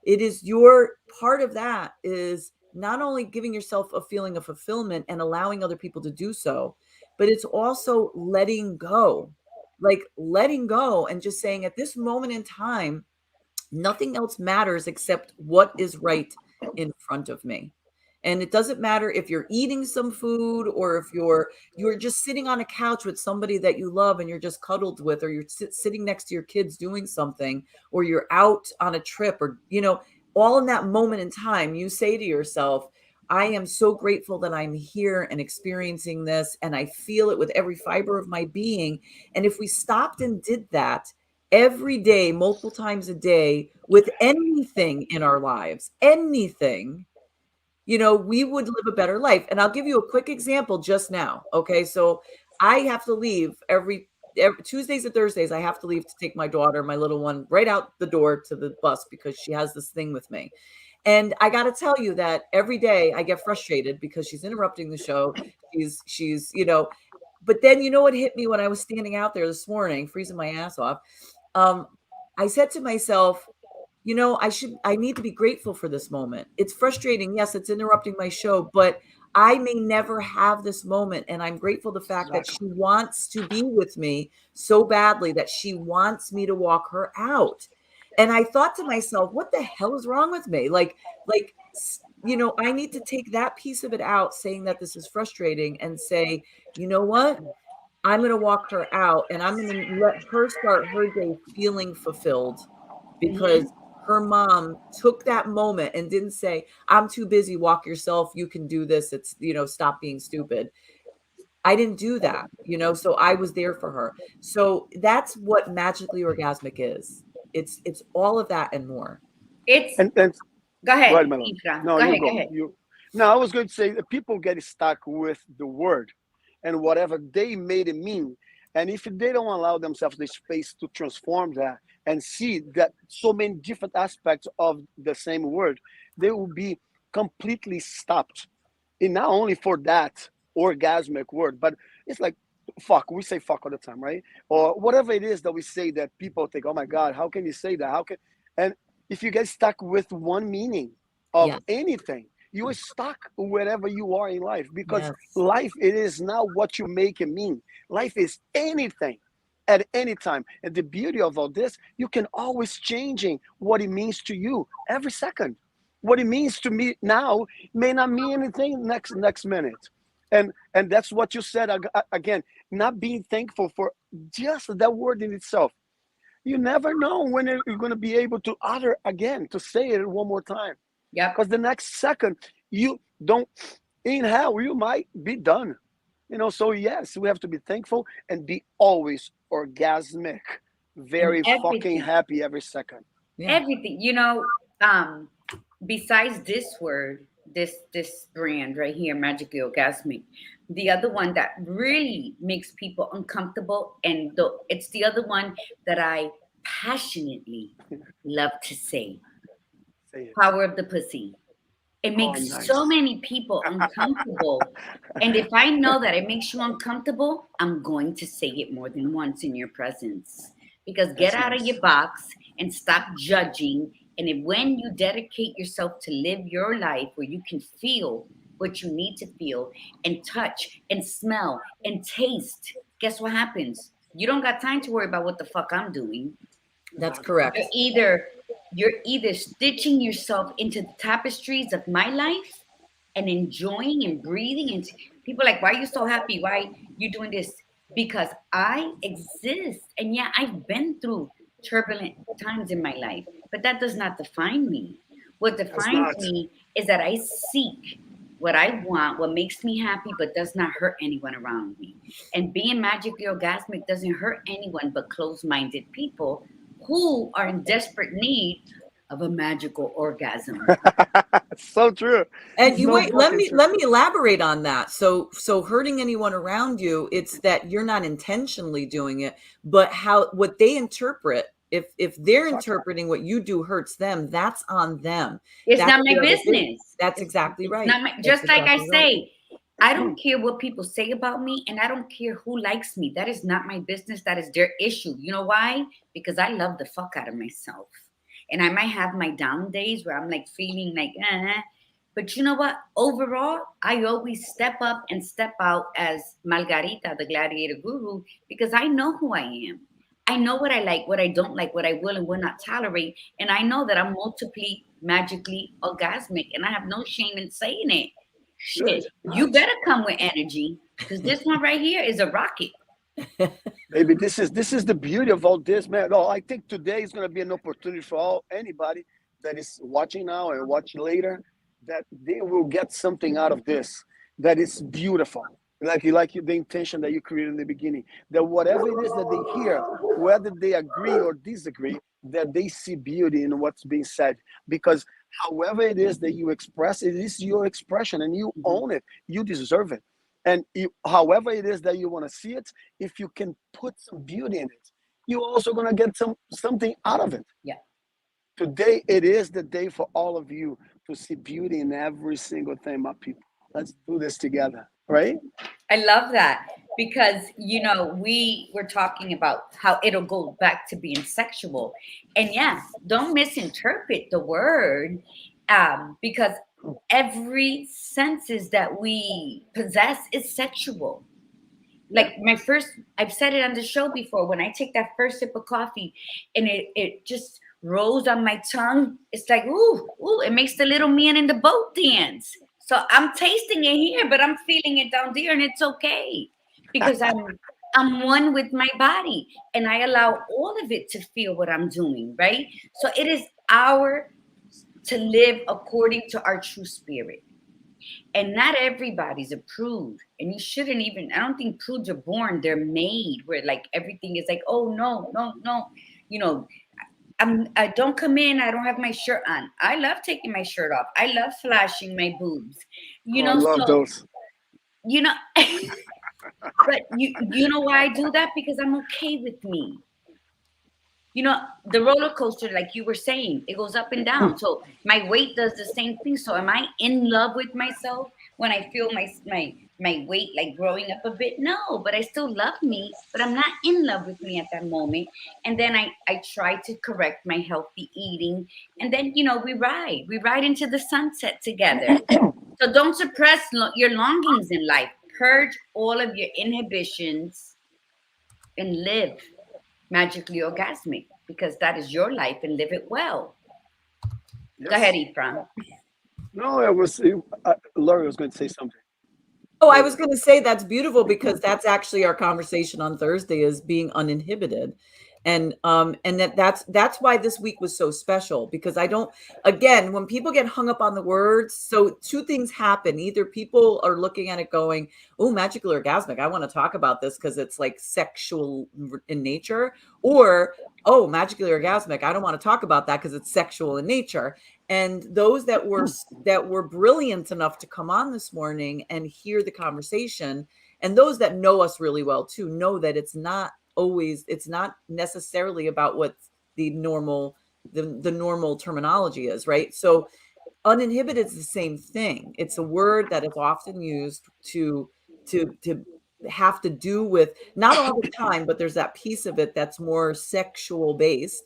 A: it is your part of that is not only giving yourself a feeling of fulfillment and allowing other people to do so, but it's also letting go, like letting go and just saying, at this moment in time, nothing else matters except what is right in front of me. And it doesn't matter if you're eating some food, or if you're just sitting on a couch with somebody that you love and you're just cuddled with, or you're sitting next to your kids doing something, or you're out on a trip, or all in that moment in time, you say to yourself, I am so grateful that I'm here and experiencing this, and I feel it with every fiber of my being. And if we stopped and did that every day, multiple times a day, with anything in our lives, anything, we would live a better life. And I'll give you a quick example just now. Okay. So I have to leave every Tuesdays and Thursdays. I have to leave to take my daughter, my little one, right out the door to the bus, because she has this thing with me. And I got to tell you that every day I get frustrated because she's interrupting the show. She's, but then what hit me when I was standing out there this morning, freezing my ass off. I said to myself, I need to be grateful for this moment. It's frustrating. Yes, it's interrupting my show, but I may never have this moment. And I'm grateful the fact that she wants to be with me so badly that she wants me to walk her out. And I thought to myself, what the hell is wrong with me? I need to take that piece of it out, saying that this is frustrating, and say, you know what? I'm going to walk her out, and I'm going to let her start her day feeling fulfilled, because her mom took that moment and didn't say, I'm too busy, walk yourself, you can do this, it's, stop being stupid. I didn't do that, so I was there for her. So that's what magically orgasmic is. It's all of that and more.
B: It's
D: And
B: go ahead,
D: right, Melon.
B: Ifra.
D: No,
B: Go
D: you
B: ahead. Go
D: go.
B: ahead.
D: No, I was going to say that people get stuck with the word and whatever they made it mean. And if they don't allow themselves the space to transform that and see that so many different aspects of the same word, they will be completely stopped. And not only for that orgasmic word, but it's like fuck. We say fuck all the time, right? Or whatever it is that we say that people think, oh my God, how can you say that? How can and if you get stuck with one meaning of
A: Yes.
D: anything, you are stuck wherever you are in life, because
A: Yes.
D: life, it is not what you make it mean. Life is anything at any time. And the beauty of all this, you can always changing what it means to you every second. What it means to me now may not mean anything next minute. And that's what you said again, not being thankful for just that word in itself. You never know when you're going to be able to utter again, to say it one more time.
B: Yep.
D: Because the next second, you don't, in hell, you might be done. So yes, we have to be thankful and be always orgasmic,
B: And
D: very fucking
B: everything.
D: happy every second.
A: Yeah.
B: Everything. Besides this word, this brand right here, Magically Orgasmic, the other one that really makes people uncomfortable, and it's the other one that I passionately love to say,
D: Say it.
B: power of the pussy. It
D: Oh,
B: makes so
D: nice.
B: many people uncomfortable. And if I know that it makes you uncomfortable, I'm going to say it more than once in your presence. Because get
D: That's
B: out of
D: nice.
B: your box and stop judging. And when you dedicate yourself to live your life where you can feel what you need to feel and touch and smell and taste, guess what happens? You don't got time to worry about what the fuck I'm doing.
A: That's
D: Exactly.
A: correct.
B: You're either stitching yourself into the tapestries of my life and enjoying and breathing, and people are like, why are you so happy, why you doing this? Because I exist, and yeah, I've been through turbulent times in my life, but that does not define me. What
D: That's
B: defines
D: not.
B: me is that I seek what I want, what makes me happy, but does not hurt anyone around me. And being magically orgasmic doesn't hurt anyone but closed-minded people who are in desperate need of a magical orgasm.
D: So true.
A: And you
D: So
A: wait, let
D: fucking
A: me
D: true.
A: let me elaborate on that. So hurting anyone around you, it's that you're not intentionally doing it, but what they interpret, if they're
D: Exactly.
A: interpreting what you do hurts them, that's on them.
B: It's
A: That's
B: not my
A: the other thing.
B: business.
A: That's
B: It's,
A: exactly
B: it's
A: right.
B: not my,
A: That's
B: just like I
A: exactly right.
B: say, I don't care what people say about me, and I don't care who likes me. That is not my business. That is their issue. You know why? Because I love the fuck out of myself. And I might have my down days where I'm like feeling like, but you know what? Overall, I always step up and step out as Margarita, the gladiator guru, because I know who I am. I know what I like, what I don't like, what I will and will not tolerate. And I know that I'm multiply magically orgasmic, and I have no shame in saying it.
D: Good.
B: Shit, you
D: Nice.
B: better come with energy, because this one right here is a rocket.
D: Maybe this is the beauty of all this, man. No, I think today is going to be an opportunity for anybody that is watching now and watch later, that they will get something out of this that is beautiful. Like the intention that you created in the beginning. That whatever it is that they hear, whether they agree or disagree, that they see beauty in what's being said. Because however it is that you express, it is your expression, and you own it. You deserve it. And however it is that you want to see it, if you can put some beauty in it, you're also gonna get something out of it.
B: Yeah.
D: Today, it is the day for all of you to see beauty in every single thing, my people. Let's do this together, right?
B: I love that, because we were talking about how it'll go back to being sexual, and yeah, don't misinterpret the word, because every senses that we possess is sexual. Like I've said it on the show before, when I take that first sip of coffee and it just rolls on my tongue, it's like, ooh, it makes the little man in the boat dance. So I'm tasting it here, but I'm feeling it down there, and it's okay because I'm one with my body, and I allow all of it to feel what I'm doing, right? So it is our to live according to our true spirit. And not everybody's a prude. And you shouldn't even, I don't think prudes are born, they're made where like everything is like, oh no, no, no. You know, I don't come in, I don't have my shirt on. I love taking my shirt off. I love flashing my boobs.
D: Oh, I love
B: So
D: those.
B: but you know why I do that? Because I'm okay with me. The roller coaster, like you were saying, it goes up and down. So my weight does the same thing. So am I in love with myself when I feel my weight like growing up a bit? No, but I still love me, but I'm not in love with me at that moment. And then I try to correct my healthy eating. And then, we ride into the sunset together. So don't suppress your longings in life. Purge all of your inhibitions and live magically orgasmic, because that is your life, and live it well.
D: Yes.
B: Go ahead, Efraim.
D: No, Lori was going to say something.
A: Oh, I was going to say that's beautiful, because that's actually our conversation on Thursday, is being uninhibited. And that's why this week was so special, because again, when people get hung up on the words, so two things happen. Either people are looking at it going, oh, magically orgasmic, I want to talk about this because it's like sexual in nature, or, oh, magically orgasmic, I don't want to talk about that because it's sexual in nature. And those that were brilliant enough to come on this morning and hear the conversation, and those that know us really well too, know that it's not necessarily about what the normal terminology is, right? So uninhibited is the same thing. It's a word that is often used to have to do with, not all the time, but there's that piece of it that's more sexual based,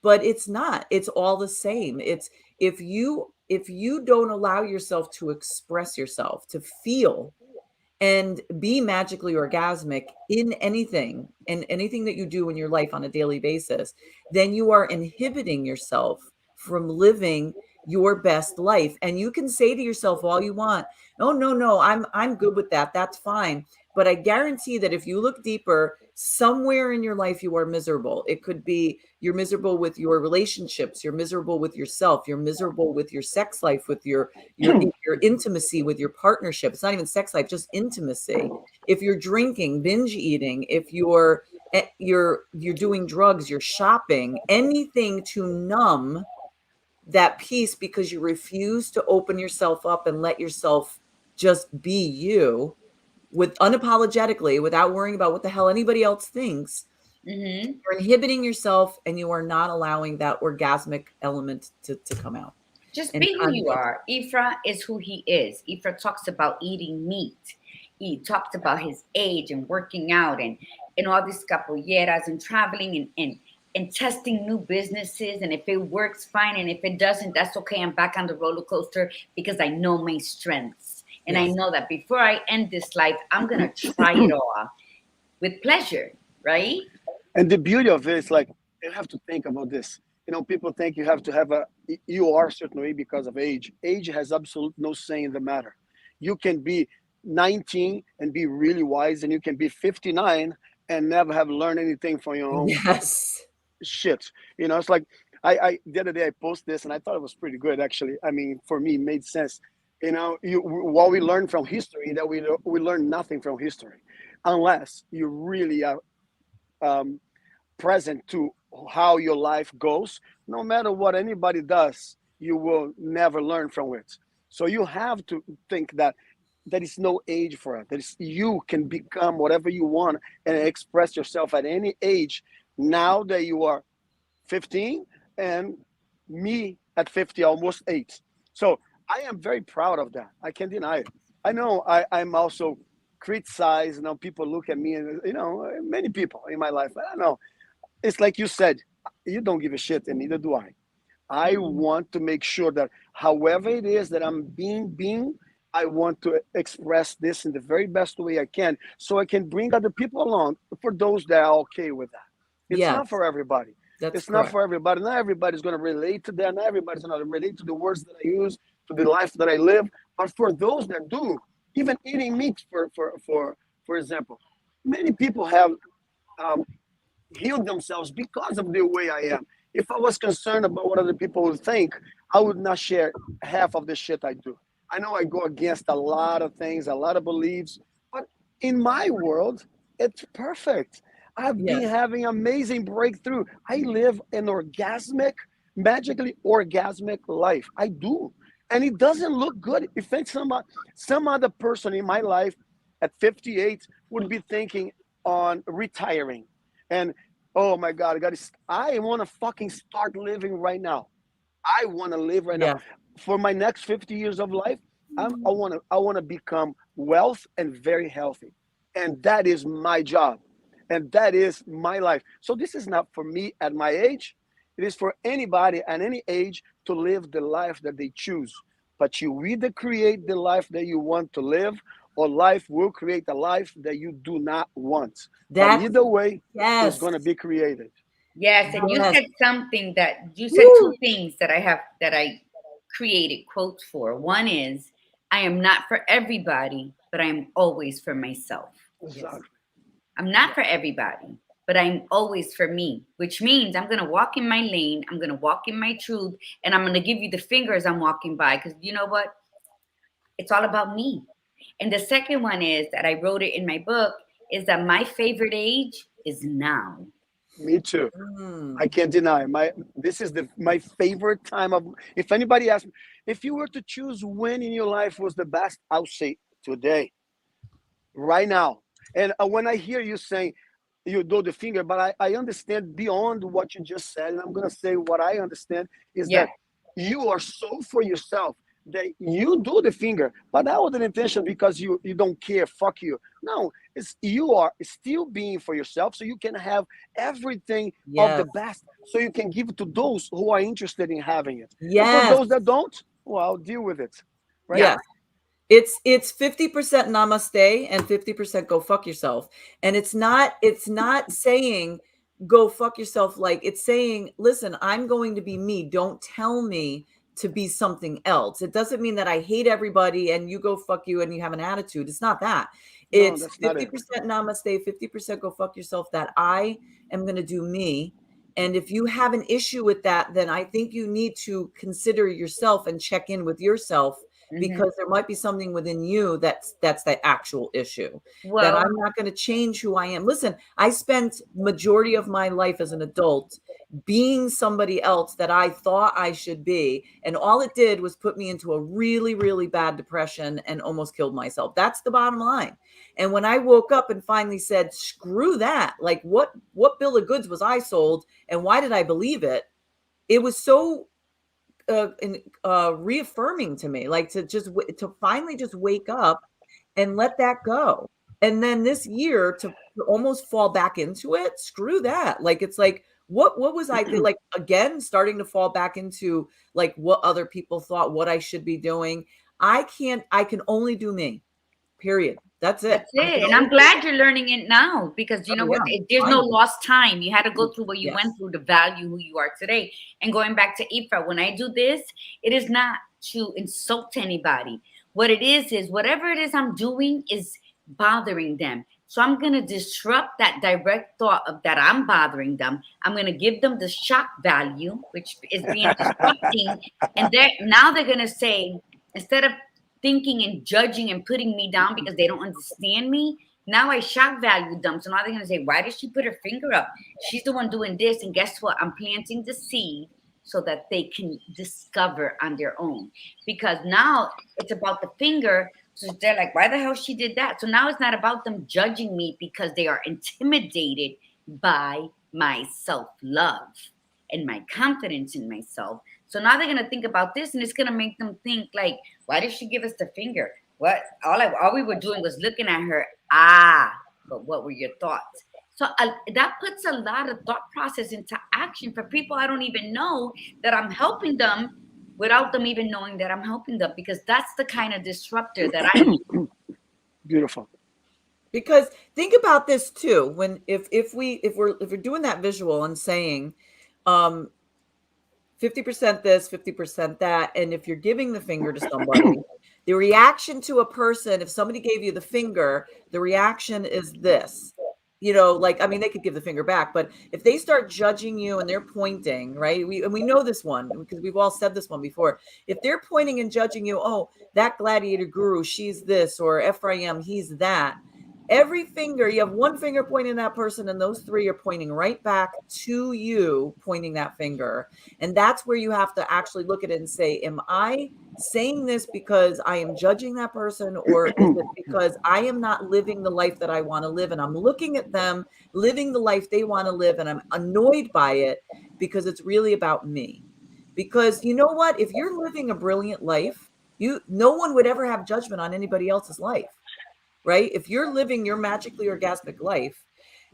A: but it's not. It's all the same. It's if you don't allow yourself to express yourself, to feel and be magically orgasmic in anything that you do in your life on a daily basis, then you are inhibiting yourself from living your best life. And you can say to yourself all you want, oh, no, I'm good with that. That's fine. But I guarantee that if you look deeper, somewhere in your life, you are miserable. It could be you're miserable with your relationships. You're miserable with yourself. You're miserable with your sex life, with your intimacy, with your partnership. It's not even sex life, just intimacy. If you're drinking, binge eating, if you're doing drugs, you're shopping, anything to numb that piece, because you refuse to open yourself up and let yourself just be you with unapologetically, without worrying about what the hell anybody else thinks.
B: Mm-hmm.
A: You're inhibiting yourself, and you are not allowing that orgasmic element to come out.
B: Just be who you are. Efra is who he is. Efra talks about eating meat. He talks about his age and working out and all these capoeiras and traveling and testing new businesses. And if it works, fine. And if it doesn't, that's okay. I'm back on the roller coaster because I know my strengths. And yes. I know that before I end this life, I'm going to try it all with pleasure, right?
D: And the beauty of it is, like, you have to think about this. People think you have to have you are a certain way because of age. Age has absolute no say in the matter. You can be 19 and be really wise, and you can be 59 and never have learned anything from your own shit. It's like, I the other day I posted this, and I thought it was pretty good, actually. I mean, for me, it made sense. What we learn from history, that we learn nothing from history, unless you really are present to how your life goes. No matter what anybody does, you will never learn from it. So you have to think that there is no age for it. You can become whatever you want and express yourself at any age. Now that you are 15, and me at 50, almost 8. So I am very proud of that. I can't deny it. I know I'm also criticize. People look at me, and many people in my life. I don't know. It's like you said, you don't give a shit, and neither do I. I
A: Mm.
D: want to make sure that however it is that I'm being, I want to express this in the very best way I can, so I can bring other people along. For those that are okay with that, it's not
A: Yes,
D: for everybody.
A: that's
D: It's not
A: correct.
D: for everybody. Not everybody's going to relate to that. Not everybody's going to relate to the words that I use, to the life that I live. But for those that do, even eating meat, for example, many people have um, healed themselves because of the way I am. If I was concerned about what other people would think, I would not share half of the shit I do. I know I go against a lot of things, a lot of beliefs, but in my world, it's perfect. I've been
A: Yes.
D: having amazing breakthrough. I live an magically orgasmic life. I do. And it doesn't look good. If it's some other person in my life at 58 would be thinking on retiring. And oh my God, I want to fucking start living right now. I want to live right now.
A: Yeah.
D: For my next 50 years of life, I want to become wealth and very healthy. And that is my job. And that is my life. So this is not for me at my age. It is for anybody at any age to live the life that they choose. But you either create the life that you want to live, or life will create a life that you do not want. But
A: That's
D: either way, is
A: yes.
D: going to be created.
B: Yes, and you
A: Yes.
B: said something that you said two
A: Woo!
B: things that I created quotes for. One is I am not for everybody, but I'm always for myself.
A: Yes.
D: Exactly.
B: I'm not
D: Yeah.
B: for everybody, but I'm always for me, which means I'm going to walk in my lane, I'm going to walk in my truth, and I'm going to give you the finger as I'm walking by, cuz you know what? It's all about me. And the second one is that I wrote it in my book is that my favorite age is now.
D: Me too.
A: Mm.
D: I can't deny this is my favorite time of. If anybody asks me, if you were to choose when in your life was the best, I'll say today, right now. And when I hear you saying you do the finger, but I understand beyond what you just said, and I'm gonna say what I understand is
B: Yeah.
D: that you are so for yourself that you do the finger, but not with an intention because you don't care. Fuck you. No, it's you are still being for yourself, so you can have everything of the
A: Yes.
D: best, so you can give it to those who are interested in having it, and for
A: Yes.
D: those that don't, well, deal with it, right?
B: Yeah.
A: Yes. It's 50% namaste and 50% go fuck yourself. And it's not saying go fuck yourself, like it's saying, listen, I'm going to be me. Don't tell me to be something else. It doesn't mean that I hate everybody and you go fuck you and you have an attitude. It's not that.
D: No,
A: It's
D: that's not it.
A: 50% namaste, 50% go fuck yourself, that I am going to do me. And if you have an issue with that, then I think you need to consider yourself and check in with yourself,
B: Hmm.
A: because there might be something within you that's the actual issue, that
B: Well,
A: I'm not going to change who I am. Listen, I spent majority of my life as an adult being somebody else that I thought I should be, and all it did was put me into a really, really bad depression and almost killed myself. That's the bottom line. And when I woke up and finally said, screw that, like what bill of goods was I sold, and why did I believe it? It was so reaffirming to me, like to finally just wake up and let that go. And then this year to almost fall back into it, screw that. Like it's like what was I like, again starting to fall back into like what other people thought, what I should be doing. I can only do me. Period. That's it.
B: that's
A: I can
B: it. And
A: only
B: I'm
A: do me.
B: glad you're learning it now because you know
A: Oh
B: what?
A: yeah,
B: There's no
A: finally.
B: lost time. You had to go through what you
A: Yes.
B: went through to value who you are today. And going back to Ifra, when I do this, it is not to insult anybody. What it is whatever it is I'm doing is bothering them. So I'm going to disrupt that direct thought of that I'm bothering them. I'm going to give them the shock value, which is being disrupting. And they're going to say, instead of thinking and judging and putting me down because they don't understand me. Now I shock value them. So now they're going to say, why did she put her finger up? She's the one doing this. And guess what? I'm planting the seed so that they can discover on their own. Because now it's about the finger. So they're like, why the hell she did that? So now it's not about them judging me because they are intimidated by my self-love and my confidence in myself. So now they're going to think about this and it's going to make them think like, why did she give us the finger? What? All we were doing was looking at her. But what were your thoughts? So that puts a lot of thought process into action for people I don't even know, that I'm helping them without them even knowing that I'm helping them, because that's the kind of disruptor that I am.
D: Beautiful.
A: Because think about this too, when if we're doing that visual and saying 50% this, 50% that, and if you're giving the finger to somebody, the reaction to a person, if somebody gave you the finger, the reaction is this. You know, like, I mean, they could give the finger back, but if they start judging you and they're pointing, right? We know this one because we've all said this one before. If they're pointing and judging you, oh, that gladiator guru, she's this, or Ephraim, he's that. Every finger, you have one finger pointing at that person, and those three are pointing right back to you, pointing that finger. And that's where you have to actually look at it and say, am I saying this because I am judging that person, or is it because I am not living the life that I want to live? And I'm looking at them living the life they want to live, and I'm annoyed by it because it's really about me. Because you know what? If you're living a brilliant life, no one would ever have judgment on anybody else's life. Right? If you're living your magically orgasmic life,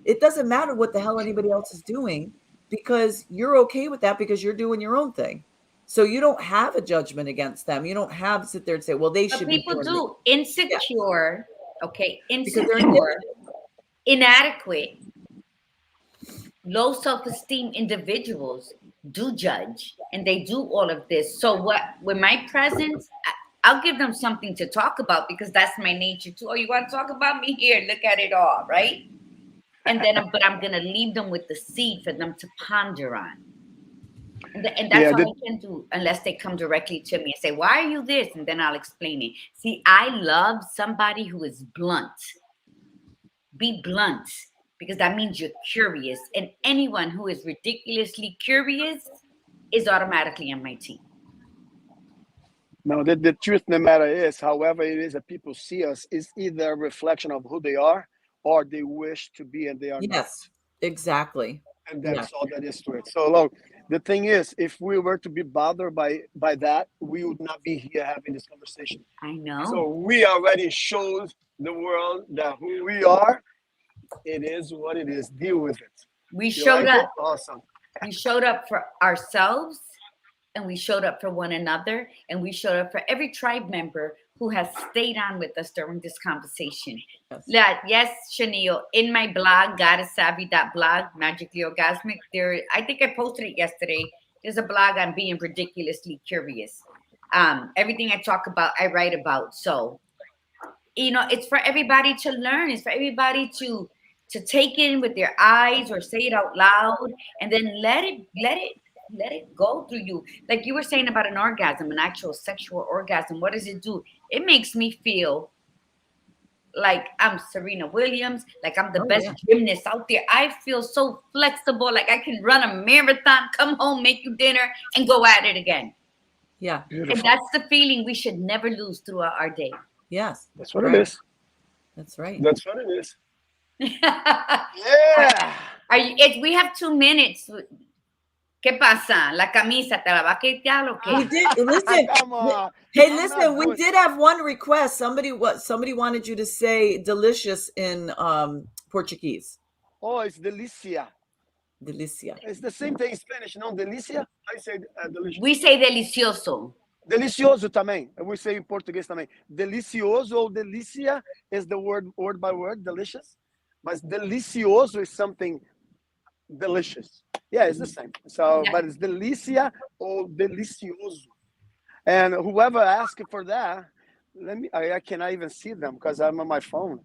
A: it doesn't matter what the hell anybody else is doing, because you're okay with that because you're doing your own thing. So you don't have a judgment against them. You don't have to sit there and say, well, they should be
B: people
A: doing
B: do. Insecure, okay,
A: Because they're
B: insecure, inadequate, low self-esteem individuals do judge, and they do all of this. So what, with my presence, I'll give them something to talk about, because that's my nature too. Oh, you want to talk about me? Here, look at it all, right? And then, but I'm gonna leave them with the seed for them to ponder on. And that's all I can do, unless they come directly to me and say, why are you this? And then I'll explain it. See, I love somebody who is blunt. Be blunt, because that means you're curious. And anyone who is ridiculously curious is automatically on my team.
D: No, the truth of the matter is, however it is that people see us, is either a reflection of who they are or they wish to be and they are not.
A: Yes, exactly.
D: And that's all that is to it. So look, the thing is, if we were to be bothered by that, we would not be here having this conversation.
B: I know.
D: So we already showed the world that who we are. It is what it is. Deal with it.
B: We showed up.
D: Awesome.
B: We showed up for ourselves, and we showed up for one another, and we showed up for every tribe member who has stayed on with us during this conversation. Yes, Chanel, in my blog, goddesssavvy.blog, Magically Orgasmic, there, I think I posted it yesterday. There's a blog on being ridiculously curious. Everything I talk about, I write about. So, you know, it's for everybody to learn. It's for everybody to take in with their eyes or say it out loud, and then let it go through you. Like you were saying about an orgasm, an actual sexual orgasm. What does it do? It makes me feel like I'm Serena Williams, like I'm the best gymnast out there. I feel so flexible, like I can run a marathon, come home, make you dinner, and go at it again.
A: Yeah.
B: Beautiful. And that's the feeling we should never lose throughout our day.
A: Yes.
D: That's what it is.
A: That's right.
D: That's what it is. Yeah.
B: We have 2 minutes. ¿Qué pasa? La camisa, ¿te la va a quitar o qué?
A: We did, listen. Hey, listen, we did have one request. Somebody wanted you to say delicious in Portuguese.
D: Oh, it's delicia.
A: Delicia.
D: It's the same thing in Spanish, no? Delicia. I say delicious.
B: We say delicioso.
D: Delicioso também. We say in Portuguese também. Delicioso or delicia is the word by word, delicious. But delicioso is something delicious. Yeah, it's the same. So, but it's delicia or delicioso. And whoever asked for that, I cannot even see them because I'm on my phone.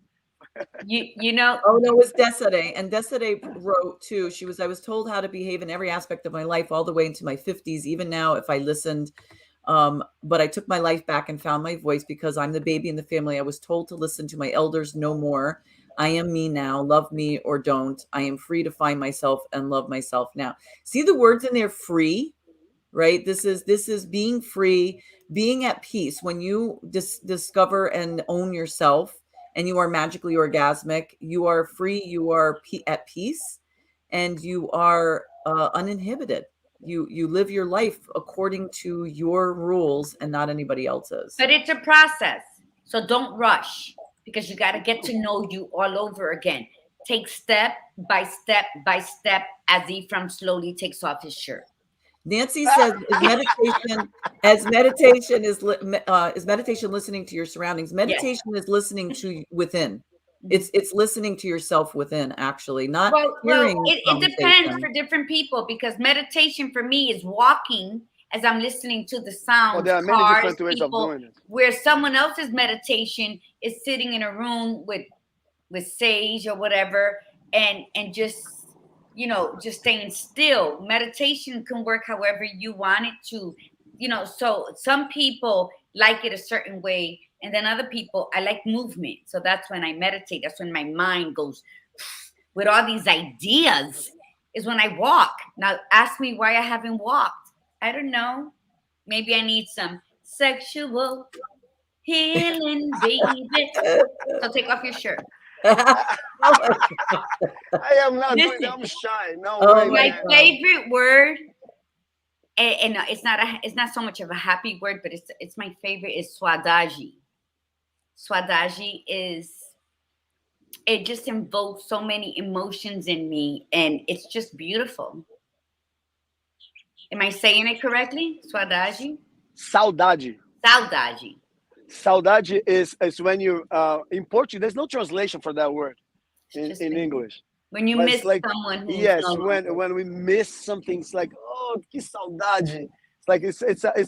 B: You know.
A: Oh no, it was Desiree, and Desiree wrote too. I was told how to behave in every aspect of my life all the way into my 50s. Even now, if I listened, but I took my life back and found my voice because I'm the baby in the family. I was told to listen to my elders no more. I am me now. Love me or don't. I am free to find myself and love myself now. See the words in there, free, right? This is being free, being at peace. When you discover and own yourself and you are magically orgasmic, you are free, you are at peace, and you are uninhibited. You live your life according to your rules and not anybody else's.
B: But it's a process. So don't rush, because you got to get to know you all over again. Take step by step by step as Ephraim slowly takes off his shirt.
A: Nancy says, is meditation listening to your surroundings? Meditation is listening to within. It's listening to yourself within, actually, not hearing
B: it depends for different people, because meditation for me is walking as I'm listening to the sounds,
D: there are many different ways of doing it.
B: Where someone else's meditation is sitting in a room with sage or whatever, and just, you know, just staying still. Meditation can work however you want it to, you know. So some people like it a certain way, and then other people, I like movement. So that's when I meditate. That's when my mind goes with all these ideas, is when I walk. Now ask me why I haven't walked. I don't know. Maybe I need some sexual healing, baby. So take off your shirt.
D: I am not doing that. I'm shy. No way.
B: My favorite word, and it's not so much of a happy word, but it's my favorite, is swadaji. Swadaji it just invokes so many emotions in me, and it's just beautiful. Am I saying it correctly? Swadaji?
D: Saudade.
B: Saudade.
D: Saudade is when you, in Portuguese, there's no translation for that word in English.
B: When you miss someone.
D: Yes, when we miss something, it's like, oh, que saudade. It's like it's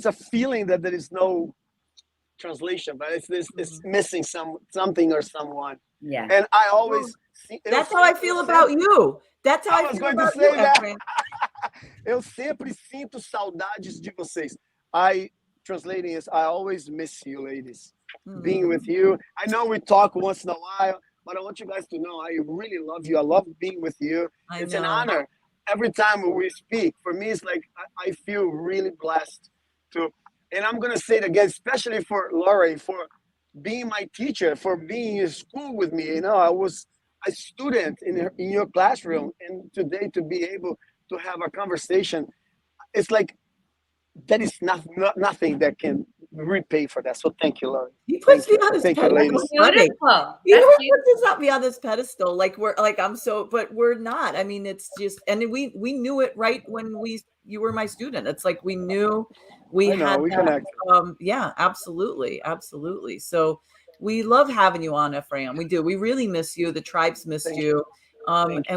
D: a feeling that there is no translation, but it's missing something or someone.
B: Yeah.
D: And I always
A: that's how I feel about you. That's how I was going to say that.
D: Eu sempre sinto saudades de vocês. Translating is, I always miss you, ladies. Being with you. I know we talk once in a while, but I want you guys to know I really love you. I love being with you. It's an honor every time we speak. For me, it's like I feel really blessed to. And I'm gonna say it again, especially for Lori, for being my teacher, for being in school with me. You know, I was a student in your classroom, and today to be able to have a conversation, it's like that is nothing that can repay for that. So thank you, Lori.
A: He puts me on this pedestal. He puts me on this pedestal. Like but we're not. I mean, it's just, and we knew it right when you were my student. It's like we knew we connected. Yeah, absolutely. So we love having you on, Efraim. We do. We really miss you. The tribes missed you. And I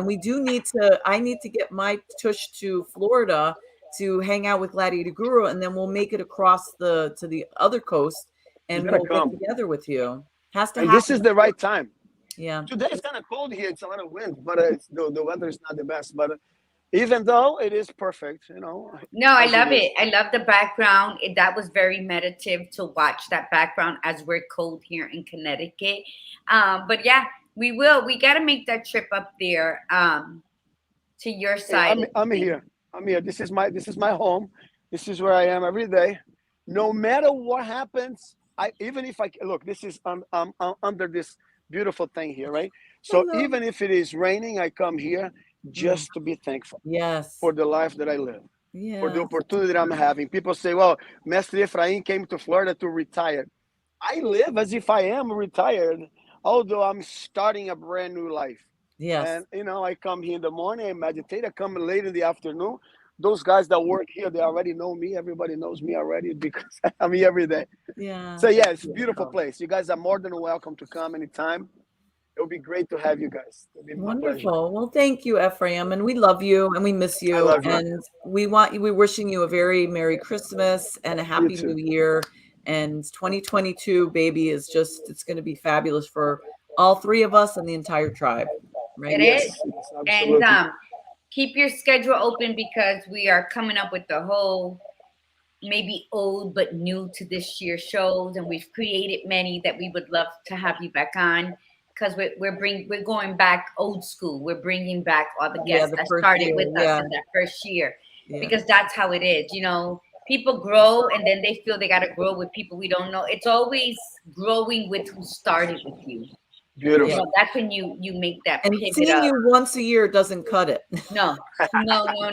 A: need to get my tush to Florida to hang out with Gladiator Guru, and then we'll make it across to the other coast, and we'll get together with you. Has to happen.
D: This is the right time.
A: Yeah.
D: Today it's kind of cold here. It's a lot of wind, but the weather is not the best. But even though it is perfect, you know.
B: No, I love it. I love the background. That was very meditative to watch that background as we're cold here in Connecticut. But yeah, we will. We got to make that trip up there to your side.
D: I'm here. This is my home. This is where I am every day. No matter what happens, even if I look, this is I'm under this beautiful thing here, right? So even if it is raining, I come here just to be thankful.
A: Yes.
D: For the life that I live. Yeah. For the opportunity that I'm having. People say, well, Mestre Efraim came to Florida to retire. I live as if I am retired, although I'm starting a brand new life.
A: Yes.
D: And, you know, I come here in the morning, I meditate. I come late in the afternoon. Those guys that work here, they already know me. Everybody knows me already because I'm here every day.
A: Yeah.
D: So, yeah, it's a beautiful place. You guys are more than welcome to come anytime. It would be great to have you guys.
A: Wonderful. Well, thank you, Efraim. And we love you and we miss you.
D: I love you.
A: And we're wishing you a very Merry Christmas and a Happy New Year. And 2022, baby, it's going to be fabulous for all three of us and the entire tribe. Right?
B: It is. And keep your schedule open because we are coming up with the whole maybe old but new to this year shows, and we've created many that we would love to have you back on because we're going back old school. We're bringing back all the guests that started with us in that first year because that's how it is. You know, people grow and then they feel they got to grow with people we don't know. It's always growing with who started with you.
D: Beautiful.
B: You know, that's when you make that
A: and
B: pivot
A: seeing
B: up.
A: you once a year doesn't cut it.
B: No.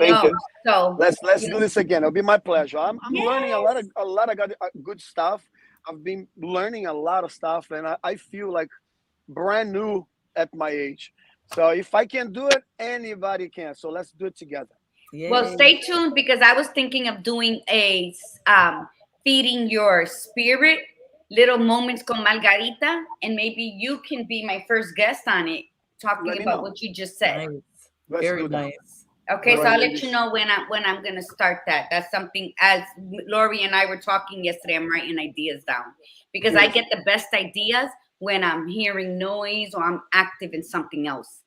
D: You.
B: So
D: let's do this again. It'll be my pleasure. I'm learning a lot of good stuff. I've been learning a lot of stuff, and I feel like brand new at my age. So if I can do it, anybody can. So let's do it together.
B: Well,
A: Yay.
B: stay tuned because I was thinking of doing a feeding your spirit little moments con Margarita, and maybe you can be my first guest on it, talking
D: Let me
B: about
D: know.
B: what you just said.
A: Nice.
D: Let's
A: Very
D: do that.
A: nice.
B: Okay,
D: All
B: so
D: right,
B: I'll let you
D: ladies.
B: know when I'm gonna start that. That's something, as Lori and I were talking yesterday, I'm writing ideas down because I get the best ideas when I'm hearing noise or I'm active in something else.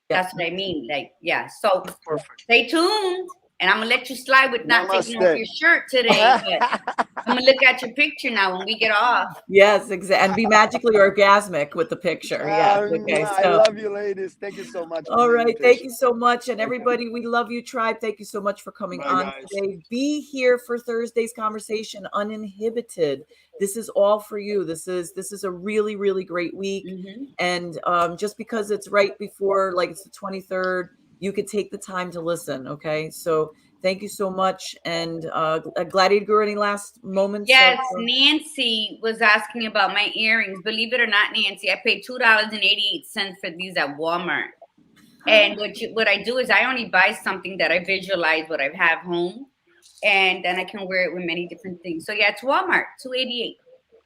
A: Yeah.
B: That's what I mean. Like, yeah. So
D: Perfect.
B: stay tuned, and I'm gonna let you slide with not taking off
D: Namaste.
B: your shirt today, but I'm gonna look at your picture now when we get off.
A: Yes, exactly. And be magically orgasmic with the picture. Yes. Okay.
D: I
A: So,
D: love you, ladies. Thank you so much for
A: all
D: the
A: right. Thank
D: invitation.
A: you so much. And
D: Thank you.
A: everybody, we love you, Tribe. Thank you so much for coming
D: Bye,
A: on
D: guys.
A: today. Be here for Thursday's conversation, uninhibited. This is all for you. This is a really, really great week.
B: Mm-hmm.
A: And just because it's right before, like it's the 23rd, you could take the time to listen. Okay. So thank you so much. And Gladiator Guru, any last moments?
B: Yes, Nancy was asking about my earrings. Believe it or not, Nancy, I paid $2.88 for these at Walmart. And what I do is I only buy something that I visualize what I have home, and then I can wear it with many different things. So yeah, it's Walmart, $2.88.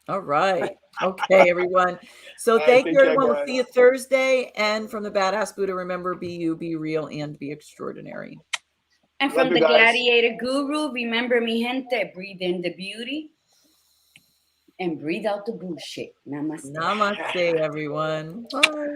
A: All right. Okay, everyone. So
D: All right,
A: thank
D: take
A: you,
D: care,
A: everyone. We'll
D: guys.
A: see you Thursday. And from the Badass Buddha, remember, be you, be real, and be extraordinary.
B: And
D: Love
B: from
D: you
B: the
D: guys.
B: Gladiator Guru, remember, mi gente, breathe in the beauty and breathe out the bullshit. Namaste.
A: Namaste, everyone. Bye.